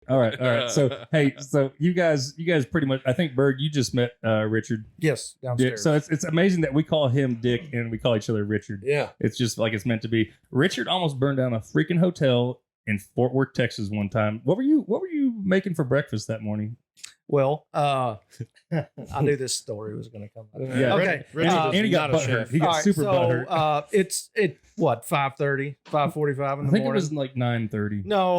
All right. So, hey, so you guys pretty much, I think, Berg, you just met Richard. Yes, downstairs. So it's amazing that we call him Dick and we call each other Richard. Yeah. It's just like it's meant to be. Richard almost burned down a freaking hotel in Fort Worth, Texas one time. What were you making for breakfast that morning? Well, I knew this story was going to come up. Yeah. Okay. And he got butthurt. He got super butthurt. It's 5:30, 5:45 in the morning. I think it was like 9:30. No.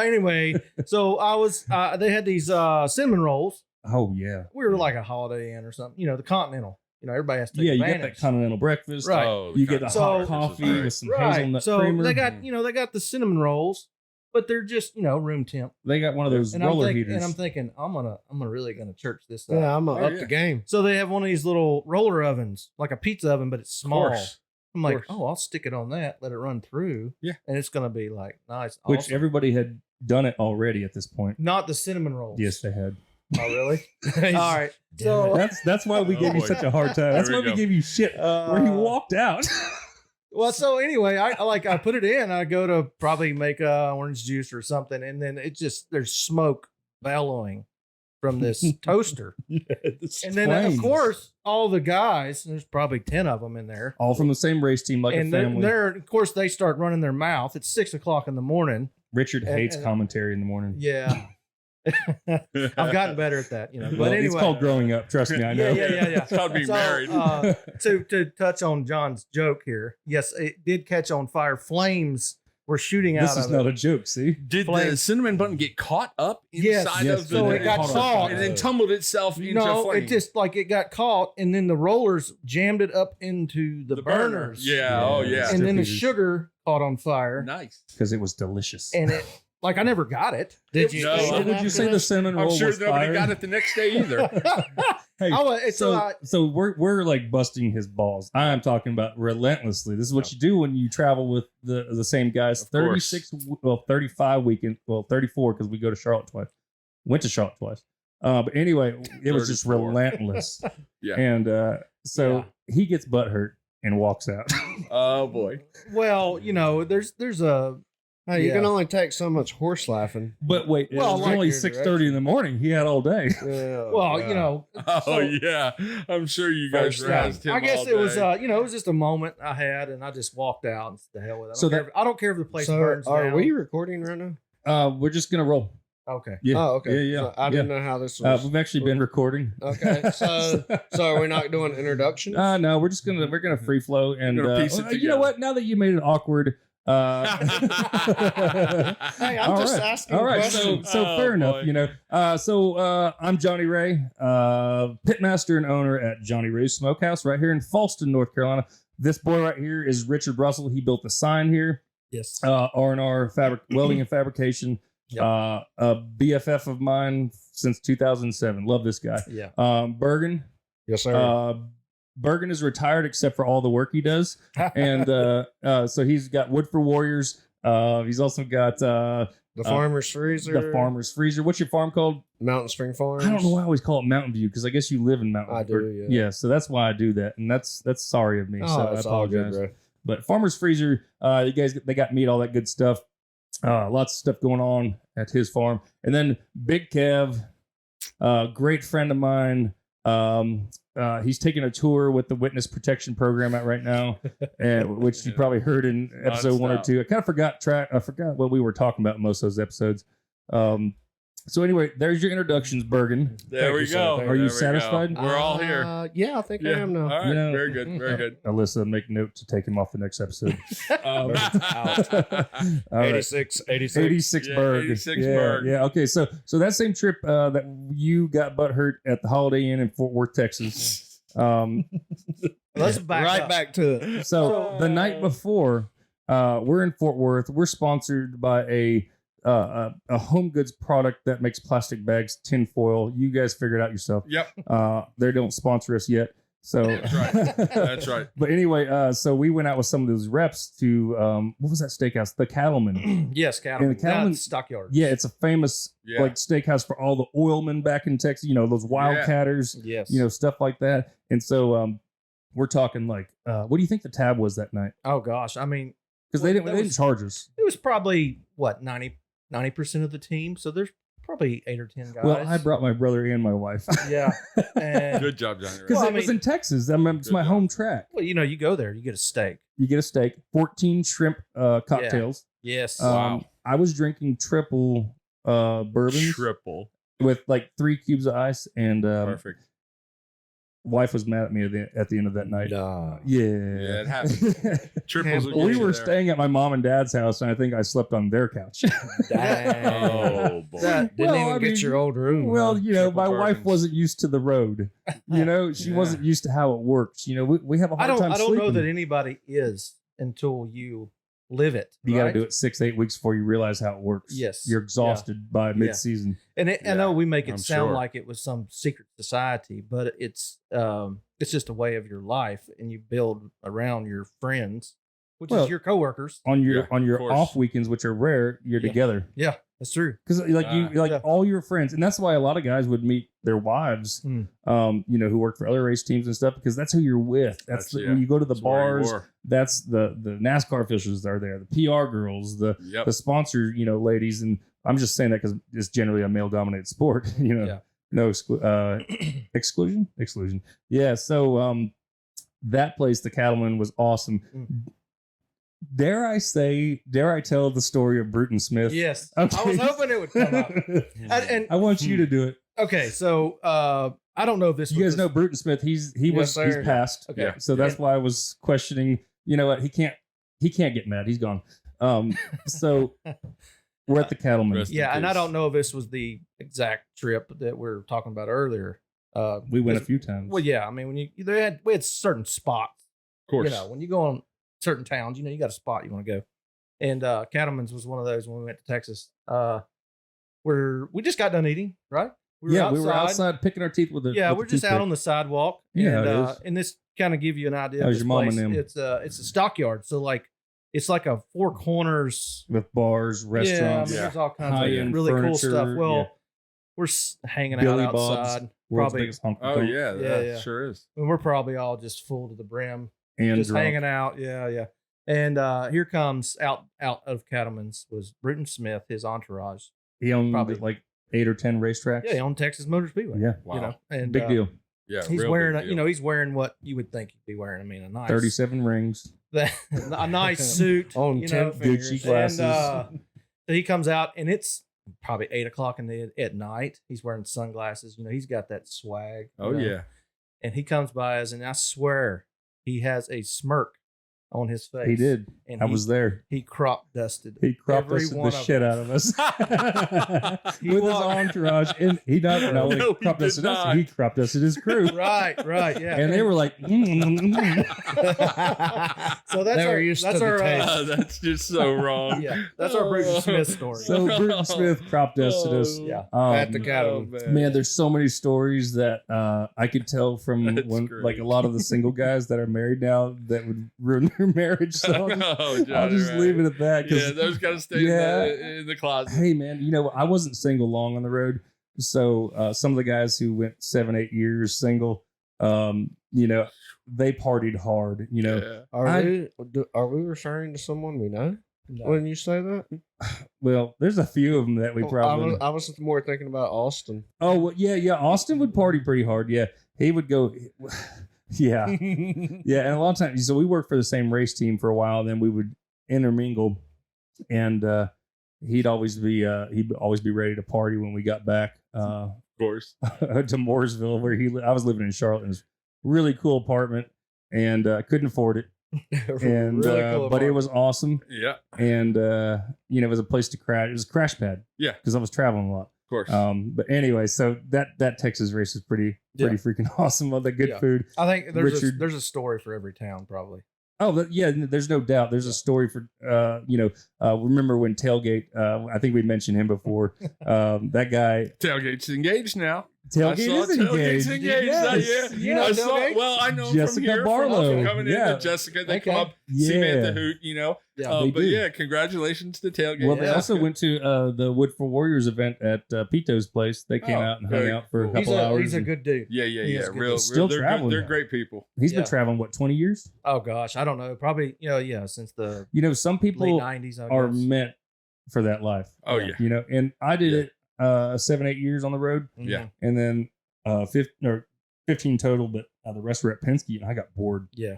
Anyway, so I was. They had these cinnamon rolls. Oh yeah. We were like a Holiday Inn or something. You know, the Continental. You know, everybody has to take you advantage. get that continental breakfast. Right. Oh, You get a hot coffee with some hazelnut so creamer. they got the cinnamon rolls, but they're just room temp. They got one of those roller heaters. And I'm thinking I'm really gonna church this up. Yeah, I'm up the game. So they have one of these little roller ovens, like a pizza oven, but it's small. Course. I'm like, I'll stick it on that, let it run through. Yeah. And it's gonna be like nice. Which awesome. everybody had done it already at this point. Not the cinnamon rolls. Yes, they had. Oh really? All right. So That's why we gave you such a hard time. That's why we gave you shit where he walked out. Well, so anyway, I put it in. I go to probably make orange juice or something, and then there's smoke bellowing from this toaster. And then of course all the guys, there's probably 10 of them in there, all from the same race team, like and a family. They're of course they start running their mouth. It's 6:00 in the morning. Richard hates commentary in the morning. Yeah. I've gotten better at that, Well, But anyway, it's called growing up. Trust me, I know. Yeah. It's called being married. To touch on John's joke here, yes, it did catch on fire. Flames were shooting out. This is not a joke. See, Did the cinnamon button get caught up inside Yes. of the? So it got caught and then tumbled itself into flame. it just it got caught, and then the rollers jammed it up into the burners. Yeah. Oh yeah. And then the sugar caught on fire. Nice. because it was delicious. And it, I never got it. Did you? No. So would you say the cinnamon roll I'm sure was nobody fired? got it the next day either. Hey, so we're like busting his balls. I am talking about relentlessly. This is what you do when you travel with the same guys. 35 weekend, 34 because we go to Charlotte twice. Went to Charlotte twice. But anyway, it was just 34. relentless. Yeah. And he gets butthurt and walks out. Oh boy. well, there's a. Hey, you can only take so much horse laughing. But wait, it was like only your 6:30 in the morning. He had all day. Yeah. Well, Oh yeah. I'm sure you guys razzed him. I guess all it was, day. it was just a moment I had, and I just walked out and said, the hell with it. I don't care if the place So burns are down. we recording right now? We're just gonna roll. Okay. Yeah. Oh, okay. Yeah. So I didn't know how this was. We've actually been recording. Okay. So are we not doing introductions? No, we're gonna free flow and Gonna piece it you know together. what? Now that you made it awkward. Hey, I'm just asking All right, questions. so fair boy. enough, I'm Johnny Ray, pitmaster and owner at Johnny Ray's Smokehouse right here in Fallston, North Carolina. This boy right here is Richard Russell. He built the sign here. Yes. R&R fabric welding and fabrication. Yep. A BFF of mine since 2007. Love this guy. Yeah. Bergen. Yes, sir. Bergen is retired except for all the work he does, and so he's got Wood for Warriors. He's also got the Farmer's Freezer. The Farmer's Freezer. What's your farm called? Mountain Spring Farms. I don't know why I always call it Mountain View because I guess you live in Mountain. I do, yeah. So that's why I do that, and that's sorry of me. Oh, so I it's all good, apologize. bro. But Farmer's Freezer, you guys, they got meat, all that good stuff. Lots of stuff going on at his farm, and then Big Kev, great friend of mine. He's taking a tour with the Witness Protection Program out right now, and which you probably heard in episode 1 or 2. I kind of forgot what we were talking about in most of those episodes. So anyway, there's your introductions, Bergen. There we go. Are you satisfied? We're all here. Yeah, I think I am now. All right. You know- Very good. Very good. Alyssa, make note to take him off the next episode. All right. 86. 86 Yeah, Berg. 86 yeah, Berg. Yeah. Okay. So that same trip that you got butthurt at the Holiday Inn in Fort Worth, Texas. Let's back back to it. So the night before, we're in Fort Worth. We're sponsored by a home goods product that makes plastic bags, tin foil. You guys figure it out yourself. Yep. They don't sponsor us yet. So That's right. That's right. But anyway, so we went out with some of those reps to what was that steakhouse? The Cattleman. Yes, Cattleman. And the Cattleman- Stockyard. Yeah, it's a famous Yeah. like steakhouse for all the oilmen back in Texas. You know, those wildcatters. Yes. You know, stuff like that. And so we're talking like, what do you think the tab was that night? Oh gosh. I mean, Because they didn't charge us. it was probably what, 90 90% of the team. So there's probably 8 or 10 guys. Well, I brought my brother and my wife. Yeah. And, Good job, Johnny. Because Well, it was in Texas. I mean, it's Good my job. home track. well, you go there, you get a steak. You get a steak, 14 shrimp cocktails. Yes. Wow. I was drinking triple bourbons Triple. with like 3 cubes of ice, and Perfect. wife was mad at me at the end of that night. Nah. Yeah, Yeah, it happens. Triples. will get we you were there. staying at my mom and dad's house, and I think I slept on their couch. Dang. Oh boy. That- Didn't Well, even I get mean, your old room. Well, huh? you know, Triple my wife bourbons. wasn't used to the road. You know, she Yeah. wasn't used to how it works. You know, we have a I hard time don't know sleeping. that anybody is until you live it. You got to right? do it 6-8 weeks before you realize how it works. Yes. You're exhausted by mid-season. And I know we make it I'm sound sure. like it was some secret society, but it's just a way of your life, and you build around your friends, which Well, is your coworkers. On your Yeah, on your of course. off weekends, which are rare, you're Yeah. together. Yeah, that's true. Because yeah. all your friends, and that's why a lot of guys would meet their wives, Hmm. you know, who work for other race teams and stuff, because that's who you're with. That's That's- when you go to the That's where you bars. were. That's the NASCAR officials that are there, the PR girls, the Yep. sponsor, you know, ladies, and I'm just saying that because it's generally a male dominated sport. You know, Yeah. no exclusion. Yeah. So that place, the Cattleman, was awesome. Mm. Dare I tell the story of Bruton Smith? Yes, Okay. I was hoping it would come up. And I want you to do it. okay, so I don't know if this. You guys know Bruton Smith. He's sir. passed. Okay. Yeah. So that's why I was questioning. You know what? He can't get mad. He's gone. So we're at the Cattleman. Rest in Yeah, and I peace. don't know if this was the exact trip that we were talking about earlier. We went a because- few times. Well, yeah, I mean, when we had certain spots. Of course. You know, when you go on certain towns, you know, you got a spot you want to go. And Cattleman's was one of those when we went to Texas. Where we just got done eating, right? We were outside picking our teeth with the. Yeah, with we're the just out toothpick. on the sidewalk. You know and how it is. and this kind of give you an idea How's of this your mom place. and them? It's a stockyard. So like it's like a four corners with bars, Yeah, I restaurants, mean, there's all kinds high-end of really cool furniture, stuff. Well, yeah. we're hanging Billy out Bob's, outside. world's Probably, biggest honky Oh tonk, yeah, Yeah, that yeah. sure is. and we're probably all just full to the brim, and just drunk. hanging out. Yeah. And here comes out of Cattleman's was Bruton Smith, his entourage. He owned probably- like 8 or 10 racetracks. Yeah, on Texas Motor Speedway. Yeah. Wow. You know, and Big deal. Yeah, He's real wearing, big you deal. know, he's wearing what you would think he'd be wearing. I mean, a nice 37 rings. a nice suit On you 10 know, fingers. Gucci glasses. And so he comes out, and it's probably 8:00 at night. He's wearing sunglasses. You know, he's got that swag. Oh you know. yeah. And he comes by us, and I swear he has a smirk on his face. He did. And I was there. he crop dusted. He crop every dusted one the of shit us. out of us He with his walked- entourage, and he not only No, he crop did dusted us, not. he crop dusted his crew, Right, yeah. and they were like, So that's They were our used that's to the our taste. That's just so wrong. yeah, that's our Bruton Smith story. so Bruton Smith crop dusted us. yeah. At the Um, Cattleman. Man, there's so many stories that I could tell from That's when, great. like a lot of the single guys that are married now that would ruin their marriage. So I'll just leave it at that. 'cause Yeah, those gotta stay Yeah. in the closet. hey man, you know, I wasn't single long on the road. So some of the guys who went 7-8 years single, you know, they partied hard, you know. Yeah. Are we referring to someone we know No. when you say that? Well, there's a few of them that we Oh, probably. I was more thinking about Austin. Oh, well, yeah. Austin would party pretty hard. Yeah. He would go. Yeah. Yeah. And a lot of times, so we worked for the same race team for a while, and then we would intermingle, and he'd always be ready to party when we got back Of course. to Mooresville, where I was living in Charlotte. It was a really cool apartment, and couldn't afford it. And Really cool but it apartment. was awesome, Yeah. and you know, it was a place to crash. It was a crash pad. Yeah. Because I was traveling a lot. Of course. But anyway, so that Texas race is pretty freaking awesome. All the good Yeah. food. I think Richard- there's a story for every town, probably. Oh, yeah. There's no doubt. There's a story for you know. Remember when Tailgate? I think we mentioned him before. That guy. Tailgate's engaged now. Tailgate is Tailgate's engaged. engaged. Yes. Yeah. You know I saw. Tailgate? Well, I know Jessica from here Barlow. from coming Yeah. in to Jessica. They Okay. come up, see me at the Yeah. Hoot. You know. Yeah. They But do. yeah, congratulations to Tailgate. Well, they Yeah. also went to the Wood for Warriors event at Pito's place. They came Oh, out and hung very out for a cool. couple hours. He's a and good dude. Yeah. He is good. Real. He's still they're traveling They're now. great people. He's been Yeah. traveling 20 years. Oh gosh, I don't know. Probably, yeah, since the You know, some late people '90s. I are guess. meant for that life. Oh yeah. You know, and I did it 7-8 years on the road, Yeah. and then 15 total, but the rest were at Penske, and I got bored. Yeah.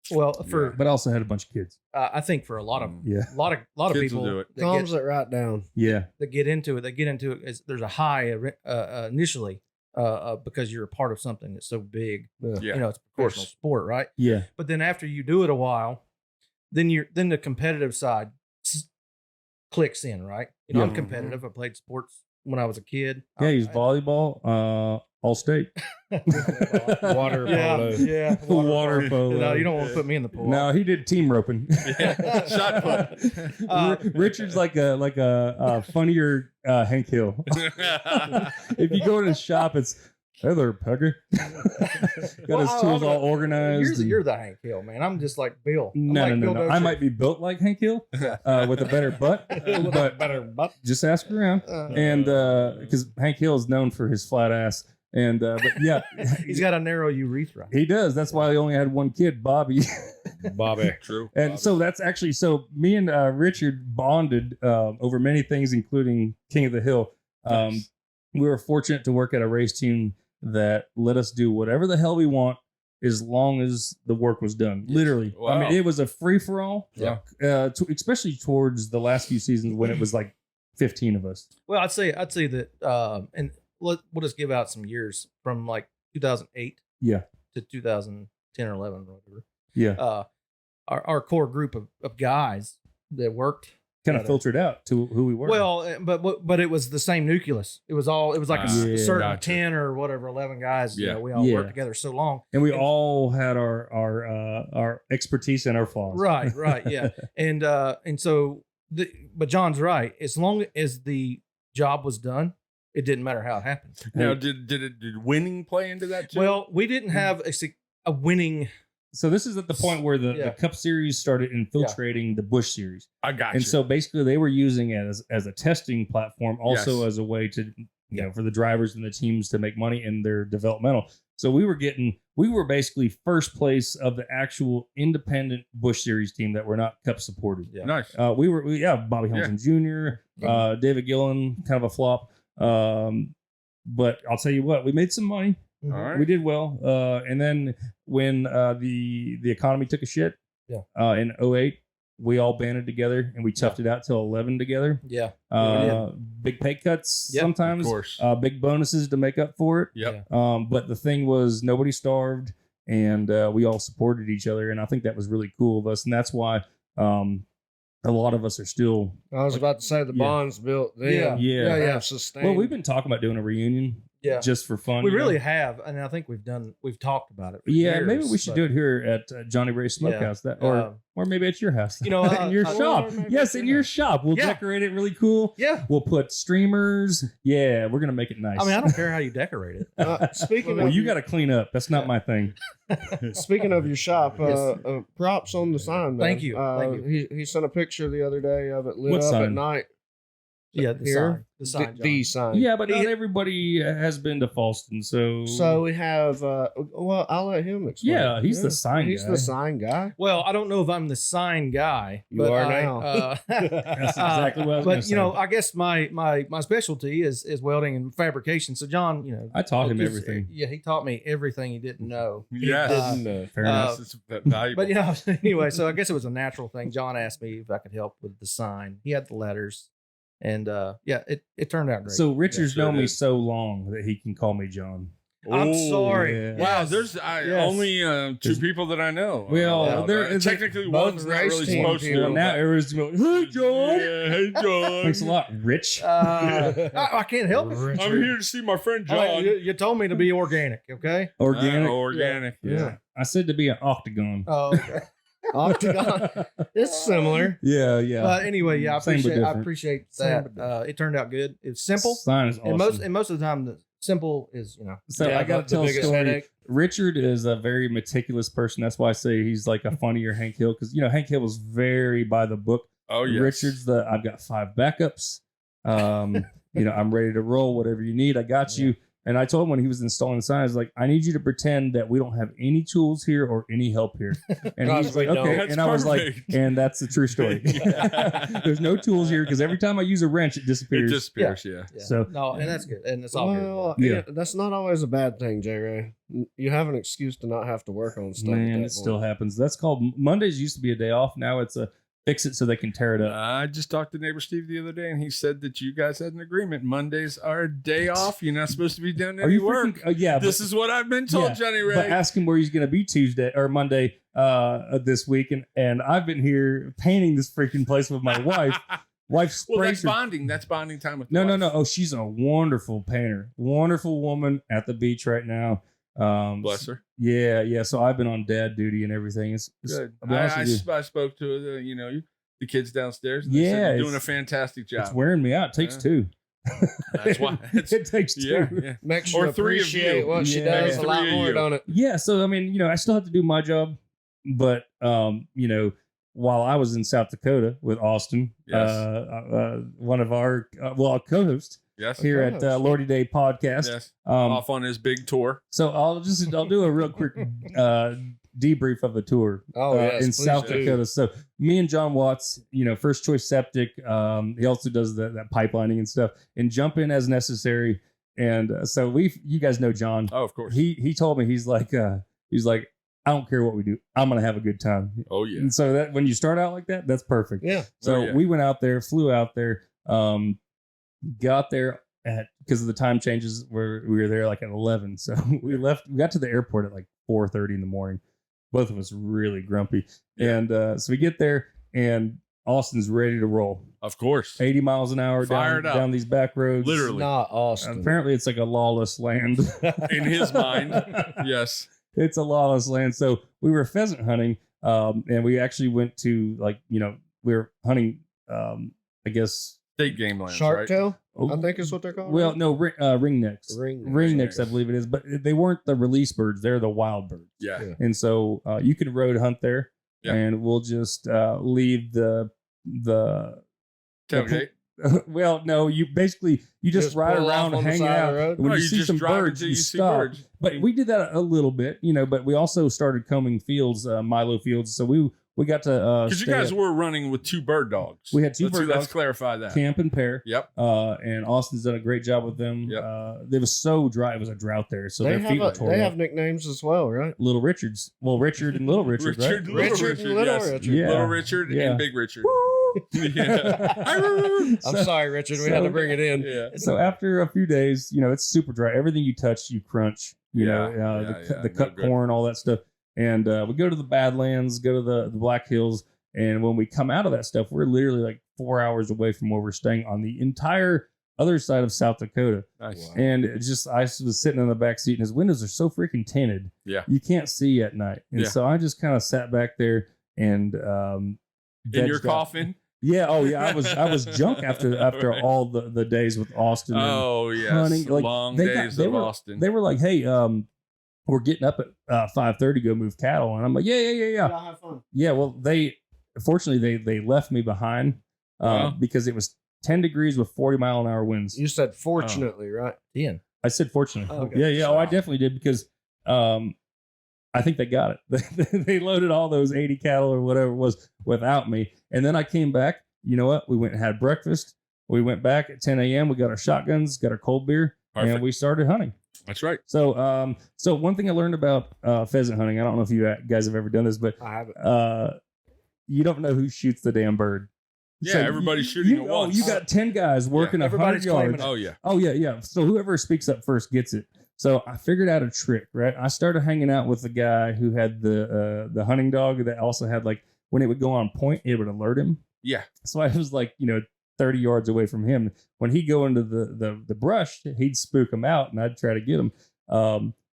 Well, But I also had a bunch of kids. I think for a lot of Yeah. a lot of Kids people will do it. Thumbs it right down. Yeah. that get into it. There's a high initially because you're a part of something that's so big. Yeah. You know, it's a professional sport, right? Yeah. But then after you do it a while, then the competitive side clicks in, right? You know, Yeah. I'm competitive. I played sports when I was a kid. Yeah, he's volleyball, all state. Water polo. Yeah. Water polo. No, you don't want to put me in the pool. No, he did team roping. Yeah. Shot put. Richard's like a funnier Hank Hill. If you go to the shop, it's hey there, Pegger. Got his tools all organized. You're the Hank Hill, man. I'm just like Bill. I'm No, like no. Bill I Dozier. might be built like Hank Hill with a better butt, but Better butt. just ask around. And because Hank Hill is known for his flat ass, and but yeah, He's got a narrow urethra. he does. That's why he only had one kid, Bobby. Bobby. True. And so that's actually me and Richard bonded over many things, including King of the Hill. Nice. We were fortunate to work at a race team that let us do whatever the hell we want as long as the work was done. Literally. Wow. I mean, it was a free for all. Yeah. Especially towards the last few seasons when it was like 15 of us. Well, I'd say that, and we'll just give out some years from like 2008 Yeah. to 2010 or 11 or whatever. Yeah. Our core group of guys that worked Kind of filtered out to who we were. well, but it was the same nucleus. It was like a Yeah. certain Gotcha. 10 or whatever 11 guys. You Yeah. know, we all Yeah. worked together so long. and we all had our expertise and our flaws. Right, yeah, and so, but John's right. As long as the job was done, it didn't matter how it happened. Now, did winning play into that too? Well, we didn't have a winning. So this is at the point where the Yeah. Cup Series started infiltrating the Busch Series. I got And you. so basically they were using it as a testing platform, also Yes. as a way to, for the drivers and the teams to make money in their developmental. So we were basically first place of the actual independent Busch Series team that were not Cup supported. Yeah. Nice. We were Bobby Hamilton Jr., David Gillen, kind of a flop. But I'll tell you what, we made some money. All right. We did well. And then when the economy took a shit in 08, we all banded together and we toughed it out till 11 together. Yeah. Big pay cuts Yep, sometimes, Of course. big bonuses to make up for it. Yep. But the thing was nobody starved and we all supported each other. And I think that was really cool of us. And that's why a lot of us are still, I was about to say the Yeah. bonds built then. Yeah. Yeah. Yeah. Sustained. well, we've been talking about doing a reunion just for fun. We you know? really have, and I think we've talked about it. For Yeah, years, maybe we should but, do it here at Johnny Ray's Smokehouse, or maybe at your house. You know, in your I- shop. or maybe Yes, at in your your house. shop. We'll Yeah. decorate it really cool. Yeah. We'll put streamers. Yeah, we're gonna make it nice. I mean, I don't care how you decorate it. Speaking well, of you got to clean up. That's not my thing. Speaking of your shop, Yes. props on the sign. Man. Thank you. Thank He sent a picture the other day of it lit What up at sign? night. Yeah, the Here? sign. The sign. Yeah, but not everybody has been to Fallston, so So we have. Well, I'll let him explain. Yeah, he's the sign He's guy. the sign guy. Well, I don't know if I'm the sign guy. You but are I, now. That's exactly what I was gonna But you know, say. I guess my specialty is welding and fabrication. So John, you know, I taught him is- everything. Yeah, he taught me everything he didn't know. Yes. Fair enough. It's valuable. But you know, anyway, so I guess it was a natural thing. John asked me if I could help with the sign. He had the letters, and it turned out great. So Richard's sure known me did. so long that he can call me John. I'm Oh, sorry. yeah. Wow, Yes. there's Yes. only two people that I know. Well, there is technically both one's not race really team supposed people. to. Now everyone's going, hey, John. Yeah, hey, John. Thanks a lot, Rich. I can't help it. I'm here to see my friend All right, John. you told me to be organic, okay? Organic. Organic. Yeah. I said to be an octagon. Oh, okay. Octagon. It's similar. Yeah, yeah. But anyway, yeah, Same but I different. appreciate Same that. It turned out good. It's simple, Sign is awesome. and most of the time, the simple is So Yeah, I got the to tell a biggest story. headache. Richard is a very meticulous person. That's why I say he's like a funnier Hank Hill, because Hank Hill was very by the book. Oh, yes. Richard's I've got 5 backups. I'm ready to roll. Whatever you need, I got you. And I told him when he was installing the sign, I was like, I need you to pretend that we don't have any tools here or any help here. And Gosh, he's like, we don't. okay. That's And I was like, perfect. and that's the true story. There's no tools here because every time I use a wrench, it It disappears. disappears, yeah. Yeah. So- no, and that's good, and it's all Well, good. Yeah. that's not always a bad thing, J. Ray. You have an excuse to not have to work on stuff. at Man, that it still point. happens. That's called Mondays used to be a day off. Now it's a fix it so they can tear it up. I just talked to neighbor Steve the other day, and he said that you guys had an agreement. Mondays are a day off. You're not supposed to be doing Are any you work. freaking? Yeah, This is what I've been told, Yeah, Johnny but Ray. ask him where he's going to be Tuesday or Monday this week, and I've been here painting this freaking place with my wife. Wife sprays Well, that's her- bonding. That's bonding time with the No, no, wife. no. Oh, she's a wonderful painter. Wonderful woman at the beach right now. Bless her. Yeah, yeah. So I've been on dad duty and everything. It's Good. I'll be honest with you, I spoke to the kids downstairs. And they said Yeah, you're doing a it's- fantastic it's job. wearing me out. It takes Yeah. two. That's why. It takes two. Yeah, yeah. Makes Or you three of appreciate you. what she Yeah. does a lot Three of more, you. don't it? Yeah, so I mean, I still have to do my job, but while I was in South Dakota with Austin, Yes. one of our our co-host Yes. here at Lordy Day Podcast. Yes. Um, Off on his big tour. so I'll do a real quick debrief of the tour Oh, yes, in please South do. Dakota. So me and John Watts, First Choice Septic. He also does that pipelining and stuff, and jump in as necessary. And so you guys know John. Oh, of course. He told me he's like I don't care what we do, I'm gonna have a good time. Oh, yeah. And so that when you start out like that, that's perfect. Yeah. So Oh, yeah. we went out there, flew out there, got there because of the time changes. We were there like at 11, so we got to the airport at like 4:30 in the morning. Both of us really grumpy, Yeah. and so we get there, and Austin's ready to roll, Of course. 80 miles an hour Fired up. down these back roads. Literally. Not Austin. Apparently, it's like a lawless land. In his mind. Yes. It's a lawless land. So we were pheasant hunting, and we actually went to we were hunting, I guess. State game lands, Shark right? tail, I think is what they're called. Well, no, ringnecks. Ringnecks, I Ringnecks. believe it is, but they weren't the release birds; they're the wild birds. Yeah. Yeah. And so you could road hunt there, Yeah. and we'll just leave the. Tailgate. Well, no, you just ride pull off around on the hanging side of out. the road? When No, you you see just some drive birds, until you you see stop. birds. But we did that a little bit, but we also started combing fields, Milo fields. So we got to Because you stay guys at were running with 2 bird dogs. We had 2 Let's- bird Let's dogs. clarify that. camp and pair. Yep. And Austin's done a great job with them. Yep. It was so dry; it was a drought there, so they their feet were have torn they up. have nicknames as well, right? Little Richards, well, Richard and Little Richard, Richard, right? Little Richard and Little yes. Richard. Yeah. Little Richard Yeah. and Big Richard. Yeah. I'm So- sorry, Richard. We had to so- bring it in. Yeah. So after a few days, it's super dry. Everything you touch, you crunch. The cut no good. corn, all that stuff. And we go to the Badlands, go to the Black Hills, and when we come out of that stuff, we're literally like 4 hours away from where we're staying on the entire other side of South Dakota. Nice. Wow. And it just I was sitting in the back seat, and his windows are so freaking tinted. Yeah. You can't see at night. And Yeah. so I just kind of sat back there and In your vegged out. coffin? Yeah. Oh yeah. I was junk after all the days with Austin. and Oh, yes. hunting, like, Long they got- days they of were- Austin. They were like, "Hey, we're getting up at 5:30 to go move cattle," and I'm like, "Yeah." Have fun. Yeah. Well, fortunately they left me behind Wow. because it was 10 degrees with 40-mile-an-hour winds. You said fortunately, right? Ian. I said fortunately. Okay. Yeah. Oh, I definitely did because I think they got it. They loaded all those 80 cattle or whatever it was without me. And then I came back. You know what? We went and had breakfast. We went back at 10 a.m. We got our shotguns, got our cold beer, Perfect. and we started hunting. That's right. So, so one thing I learned about pheasant hunting, I don't know if you guys have ever done this, but I haven't. you don't know who shoots the damn bird. Yeah, So everybody's shooting at once. you got 10 guys working 100 everybody's claiming yards. it. Oh, yeah. Oh yeah. So whoever speaks up first gets it. So I figured out a trick, right? I started hanging out with the guy who had the hunting dog that also had like when it would go on point, it would alert him. Yeah. So I was like, 30 yards away from him. When he'd go into the brush, he'd spook him out, and I'd try to get him.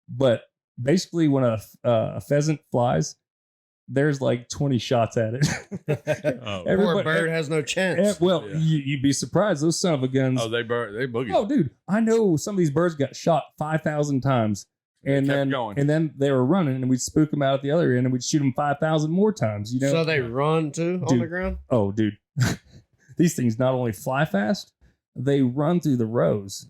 But basically, when a pheasant flies, there's like 20 shots at it. Oh, Poor bird has no chance. Well, Yeah. you'd be surprised. Those son of a guns. they boogie. Oh, dude, I know some of these birds got shot 5,000 times. They And kept then, going. and then they were running, and we'd spook them out at the other end, and we'd shoot them 5,000 more times. So they run too on Dude. the ground. Oh, dude, these things not only fly fast, they run through the rows.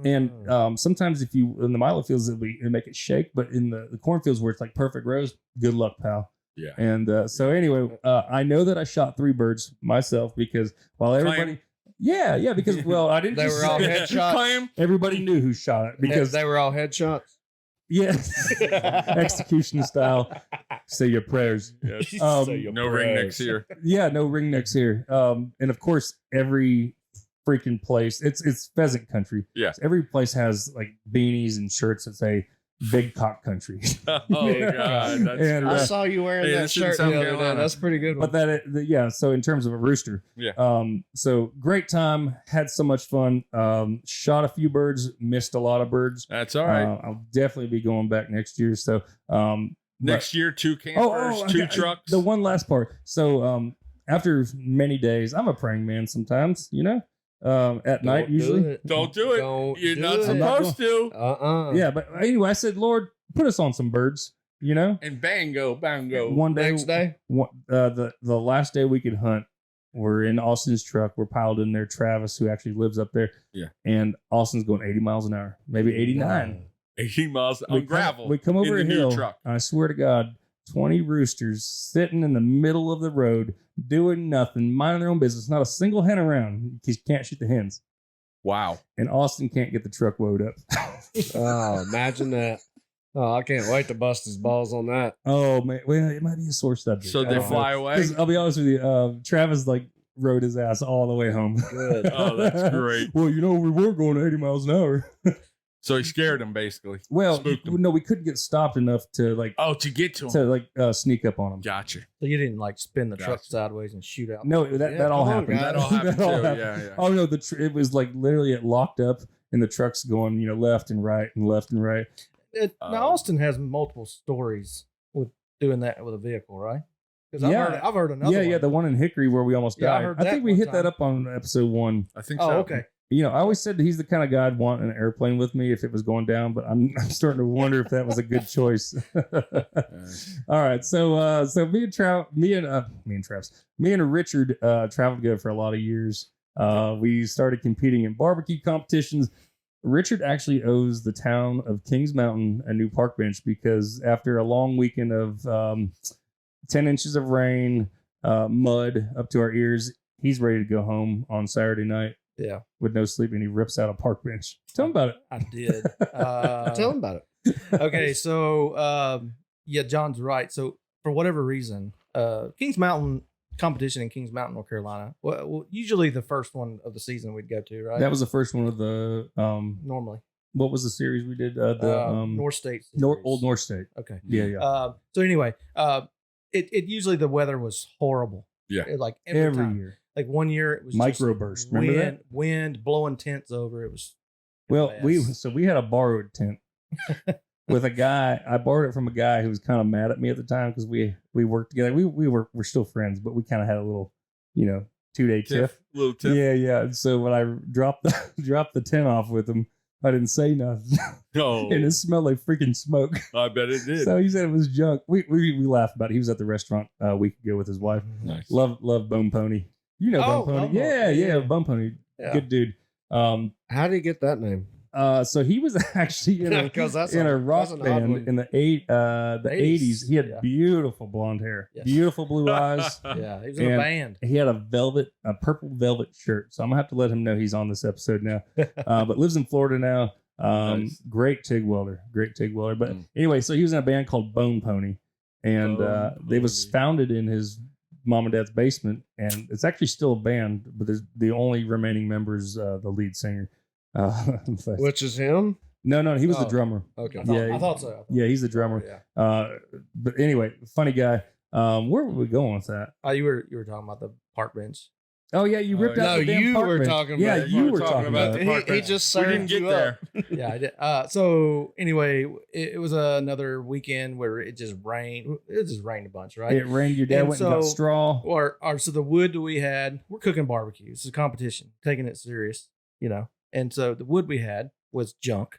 And sometimes if you in the milo fields it'll make it shake, but in the cornfields where it's like perfect rows, good luck, pal. Yeah. And so anyway, I know that I shot 3 birds myself because while everybody, because I didn't. They were all headshots. Everybody knew who shot it because they were all headshots. Yes, execution style. Say your prayers. Yes. No ringnecks here. Yeah, no ringnecks here. And of course, every freaking place, it's pheasant country. Yeah. So every place has like beanies and shirts that say "Big Cock Country." Oh God, that's And, I saw you wearing that shirt the other day. That's pretty good one. But so in terms of a rooster, so great time, had so much fun. Shot a few birds, missed a lot of birds. That's all right. I'll definitely be going back next year. So next year, 2 campers, 2 trucks. The one last part. So after many days, I'm a praying man sometimes, at night usually. Don't do it. You're not supposed to. Yeah, but anyway, I said, Lord, put us on some birds, And bango. One day, Next day? the last day we could hunt, we're in Austin's truck. We're piled in there. Travis, who actually lives up there. Yeah. And Austin's going 80 miles an hour, maybe 89. 80 miles on gravel. We come over in a the hill. new truck. I swear to God, 20 roosters sitting in the middle of the road, doing nothing, minding their own business. Not a single hen around because you can't shoot the hens. Wow. And Austin can't get the truck woed up. Oh, imagine that. Oh, I can't wait to bust his balls on that. Oh, man. Well, it might be a sore subject. So they fly away? 'Cause I'll be honest with you. Travis rode his ass all the way home. Good. Oh, that's great. Well, we were going 80 miles an hour. So he scared them, basically. Well, Spooked them. no, we couldn't get stopped enough to to get to him. sneak up on him. Gotcha. So you didn't spin the truck Gotcha. sideways and shoot out. No, that all come on, happened. guys. That all happened too. Yeah. Oh no, it was literally it locked up, and the truck's going left and right and left and right. Now Austin has multiple stories with doing that with a vehicle, right? Because Yeah. I've heard another. Yeah, the one in Hickory where we almost Yeah, I died. heard I that think we one hit that time. up on episode 1. I think Oh, so. okay. I always said that he's the kind of guy I'd want an airplane with me if it was going down, but I'm starting to wonder if that was a good choice. All right, so me and Richard traveled together for a lot of years. We started competing in barbecue competitions. Richard actually owes the town of Kings Mountain a new park bench because after a long weekend of 10 inches of rain, mud up to our ears, he's ready to go home on Saturday night. Yeah. With no sleep, and he rips out a park bench. Tell him about it. I did. Tell him about it. Okay, so John's right. So for whatever reason, Kings Mountain competition in Kings Mountain, North Carolina. Well, usually the first one of the season we'd go to, right? That was the first one of the normally. What was the series we did? North State. Old North State. Okay. Yeah. So anyway, it usually the weather was horrible. Yeah. Every time. year. Like one year it was Microburst. just Remember that? wind blowing tents over. It was Well, mess. we had a borrowed tent with a guy. I borrowed it from a guy who was kind of mad at me at the time because we worked together. We're still friends, but we kind of had a little 2-day tiff. Little tiff. Yeah. And so when I dropped the tent off with him, I didn't say nothing. No. And it smelled like freaking smoke. I bet it did. So he said it was junk. We laughed about it. He was at the restaurant a week ago with his wife. Nice. Love Bone Pony. Bone Pony. Bone Yeah, Pony. Bone Pony. Yeah. Good dude. How did he get that name? So he was actually in a rock band in the 80s. He had Yeah. beautiful blonde hair, Yes. beautiful blue eyes. Yeah, he was in a And band. He had a purple velvet shirt. So I'm gonna have to let him know he's on this episode now. But lives in Florida now. Nice. Great TIG welder. But anyway, so he was in a band called Bone Pony, and they was Pony. founded in his mom and dad's basement, and it's actually still a band, but there's the only remaining member is the lead singer. Which is him? No, he was the Oh. drummer. Okay. I thought so. Yeah, he's the drummer. Yeah. But anyway, funny guy. Where were we going with that? You were talking about the park bench. Oh yeah, you ripped Oh, out no, the damn you park were bench. talking Yeah, about it. you We were talking about the it. park He bench. just We served didn't get you there. Yeah, I did. So anyway, it was another weekend where it just rained. It just rained a bunch, right? It rained. Your dad And went and got so- straw. So the wood that we had, we're cooking barbecue. It's a competition, taking it serious, And so the wood we had was junk.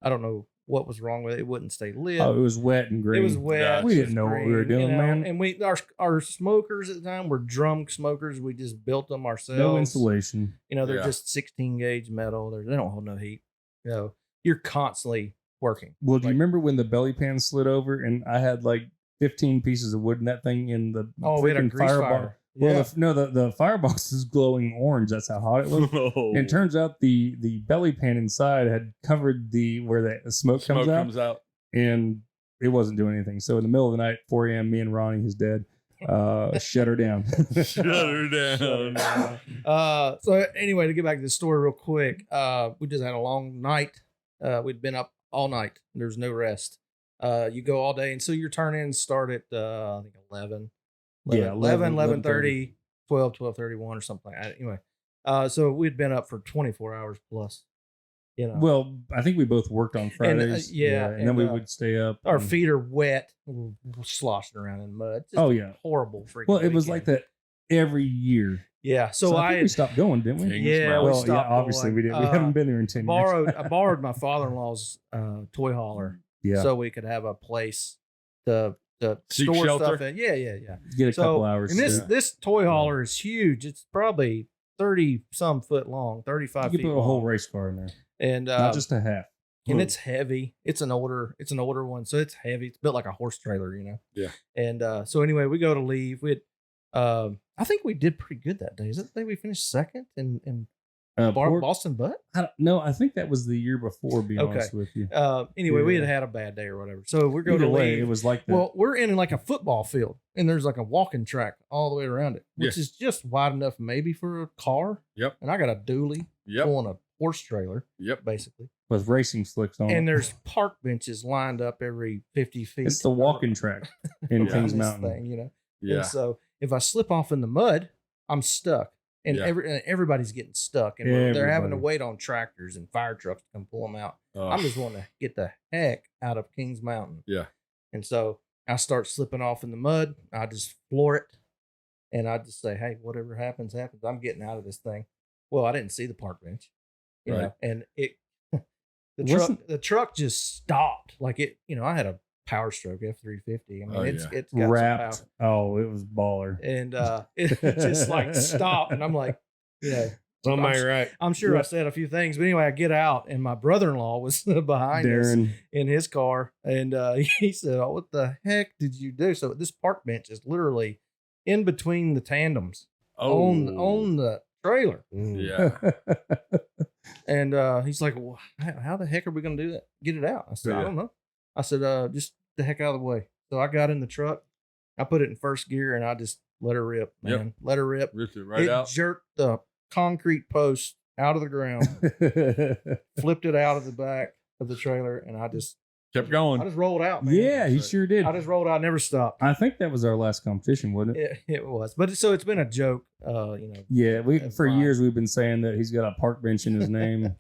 I don't know what was wrong with it. It wouldn't stay lit. Oh, it was wet and green. It was wet. Yeah, we it didn't was know what we were green, doing, man. And our smokers at the time were drum smokers. We just built them ourselves. No insulation. They're Yeah. just 16 gauge metal. They don't hold no heat. You're constantly working. Well, do you Like- remember when the belly pan slid over and I had like 15 pieces of wood in that thing in the We had a freaking grease fire. Well, Yeah. the firebox is glowing orange. That's how hot it was. And it turns out the belly pan inside had covered where the smoke comes out, and it wasn't doing anything. So in the middle of the night, 4 a.m., me and Ronnie, his dad, shut her down. Shut her down. So anyway, to get back to the story real quick, we just had a long night. We'd been up all night. There's no rest. You go all day, and so your turn-ins start at I think 11. Yeah, 11:30, 12:31 or something like that. Anyway, so we'd been up for 24 hours plus. Well, I think we both worked on Fridays. And then we would stay up. Our and- feet are wet, we're sloshing around in mud. Just Oh, yeah. horrible freaking. Well, it was like weekend. that every year. Yeah, so I think we stopped going, didn't we? Kings yeah, Mountain. we Well, yeah, stopped. obviously going. we did. We haven't been there in 10 years. I borrowed my father-in-law's toy hauler Yeah, so we could have a place to Seek store shelter? stuff in. Yeah. get a So, couple hours. and this sleep. this toy hauler is huge. It's probably 30 some foot long, 35 You feet could put a whole long. race car in there, And not just a half. and it's heavy. It's an older one, so it's heavy. It's built like a horse trailer, Yeah. And so anyway, we go to leave. We had, I think we did pretty good that day. Is that the day we finished second in Boston Butt? No, I think that was the year before. Being Okay. honest with you, Anyway, we Yeah. had a bad day or whatever. So we're going either to way, leave. it was like that. Well, we're in like a football field, and there's like a walking track all the way around it, which is just wide enough maybe for a car. Yep. And I got a dually Yep. pulling a horse trailer, Yep. basically. with racing slicks on. And it. there's park benches lined up every 50 feet. It's the walking track in Yeah. Kings This Mountain. thing. Yeah. And so if I slip off in the mud, I'm stuck. And Yeah. everybody's getting stuck. And they're having to Everybody. wait on tractors and fire trucks to come pull them out. Oh, I'm just wanting to get the heck out of Kings Mountain. Yeah. And so I start slipping off in the mud. I just floor it. And I just say, hey, whatever happens, happens. I'm getting out of this thing. Well, I didn't see the park bench. You Right. know, and Wasn't- the truck just stopped. Like I had a Power Stroke F350. I mean, Oh, it's yeah. got some power. Wrapped. Oh, it was baller. And it just like stopped. And I'm like, Somebody right. I'm sure Yeah. I said a few things, but anyway, I get out and my brother-in-law was behind us Darren. in his car. And he said, oh, what the heck did you do? So this park bench is literally in between the tandems on the trailer. Yeah. And he's like, well, how the heck are we going to do that? Get it out. I said, Yeah. I don't know. I said, just the heck out of the way. So I got in the truck. I put it in first gear and I just let her rip, man. Yep. Let her rip. Ripped it right It out. jerked the concrete post out of the ground, flipped it out of the back of the trailer, and I just Kept going. rolled out, man. Yeah, he sure did. I just rolled out, never stopped. I think that was our last competition, wasn't it? It was, but so it's been a joke, Yeah, That's for fine. years we've been saying that he's got a park bench in his name,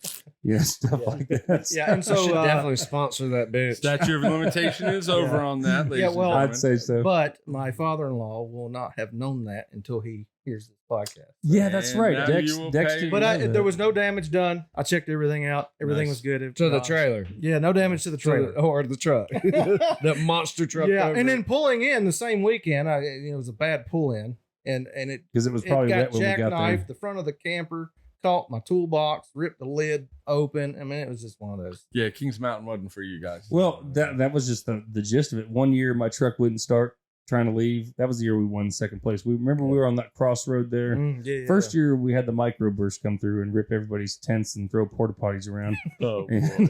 stuff Yeah. like that. Yeah, and So so should definitely sponsor that bitch. Statute of limitation is over Yeah. on that, ladies Yeah, and well, gentlemen. I'd say so. but my father-in-law will not have known that until he hears this podcast. Yeah, that's And right. now Dex, you will Dex pay- didn't But know that. there was no damage done. I checked everything out. Everything Nice. was good. To the trailer. Yeah, no damage to the trailer. Or the truck. That monster truck. Yeah, over. and then pulling in the same weekend, it was a bad pull in, and it because it was probably got wet when we got jackknifed there. the front of the camper, caught my toolbox, ripped the lid open. I mean, it was just one of those. Yeah, Kings Mountain wasn't for you guys. Well, that was just the gist of it. One year my truck wouldn't start, trying to leave. That was the year we won second place. We remember we were on that crossroad there. Yeah, First year we had the microburst come through and rip everybody's tents and throw porta potties around. Oh, And-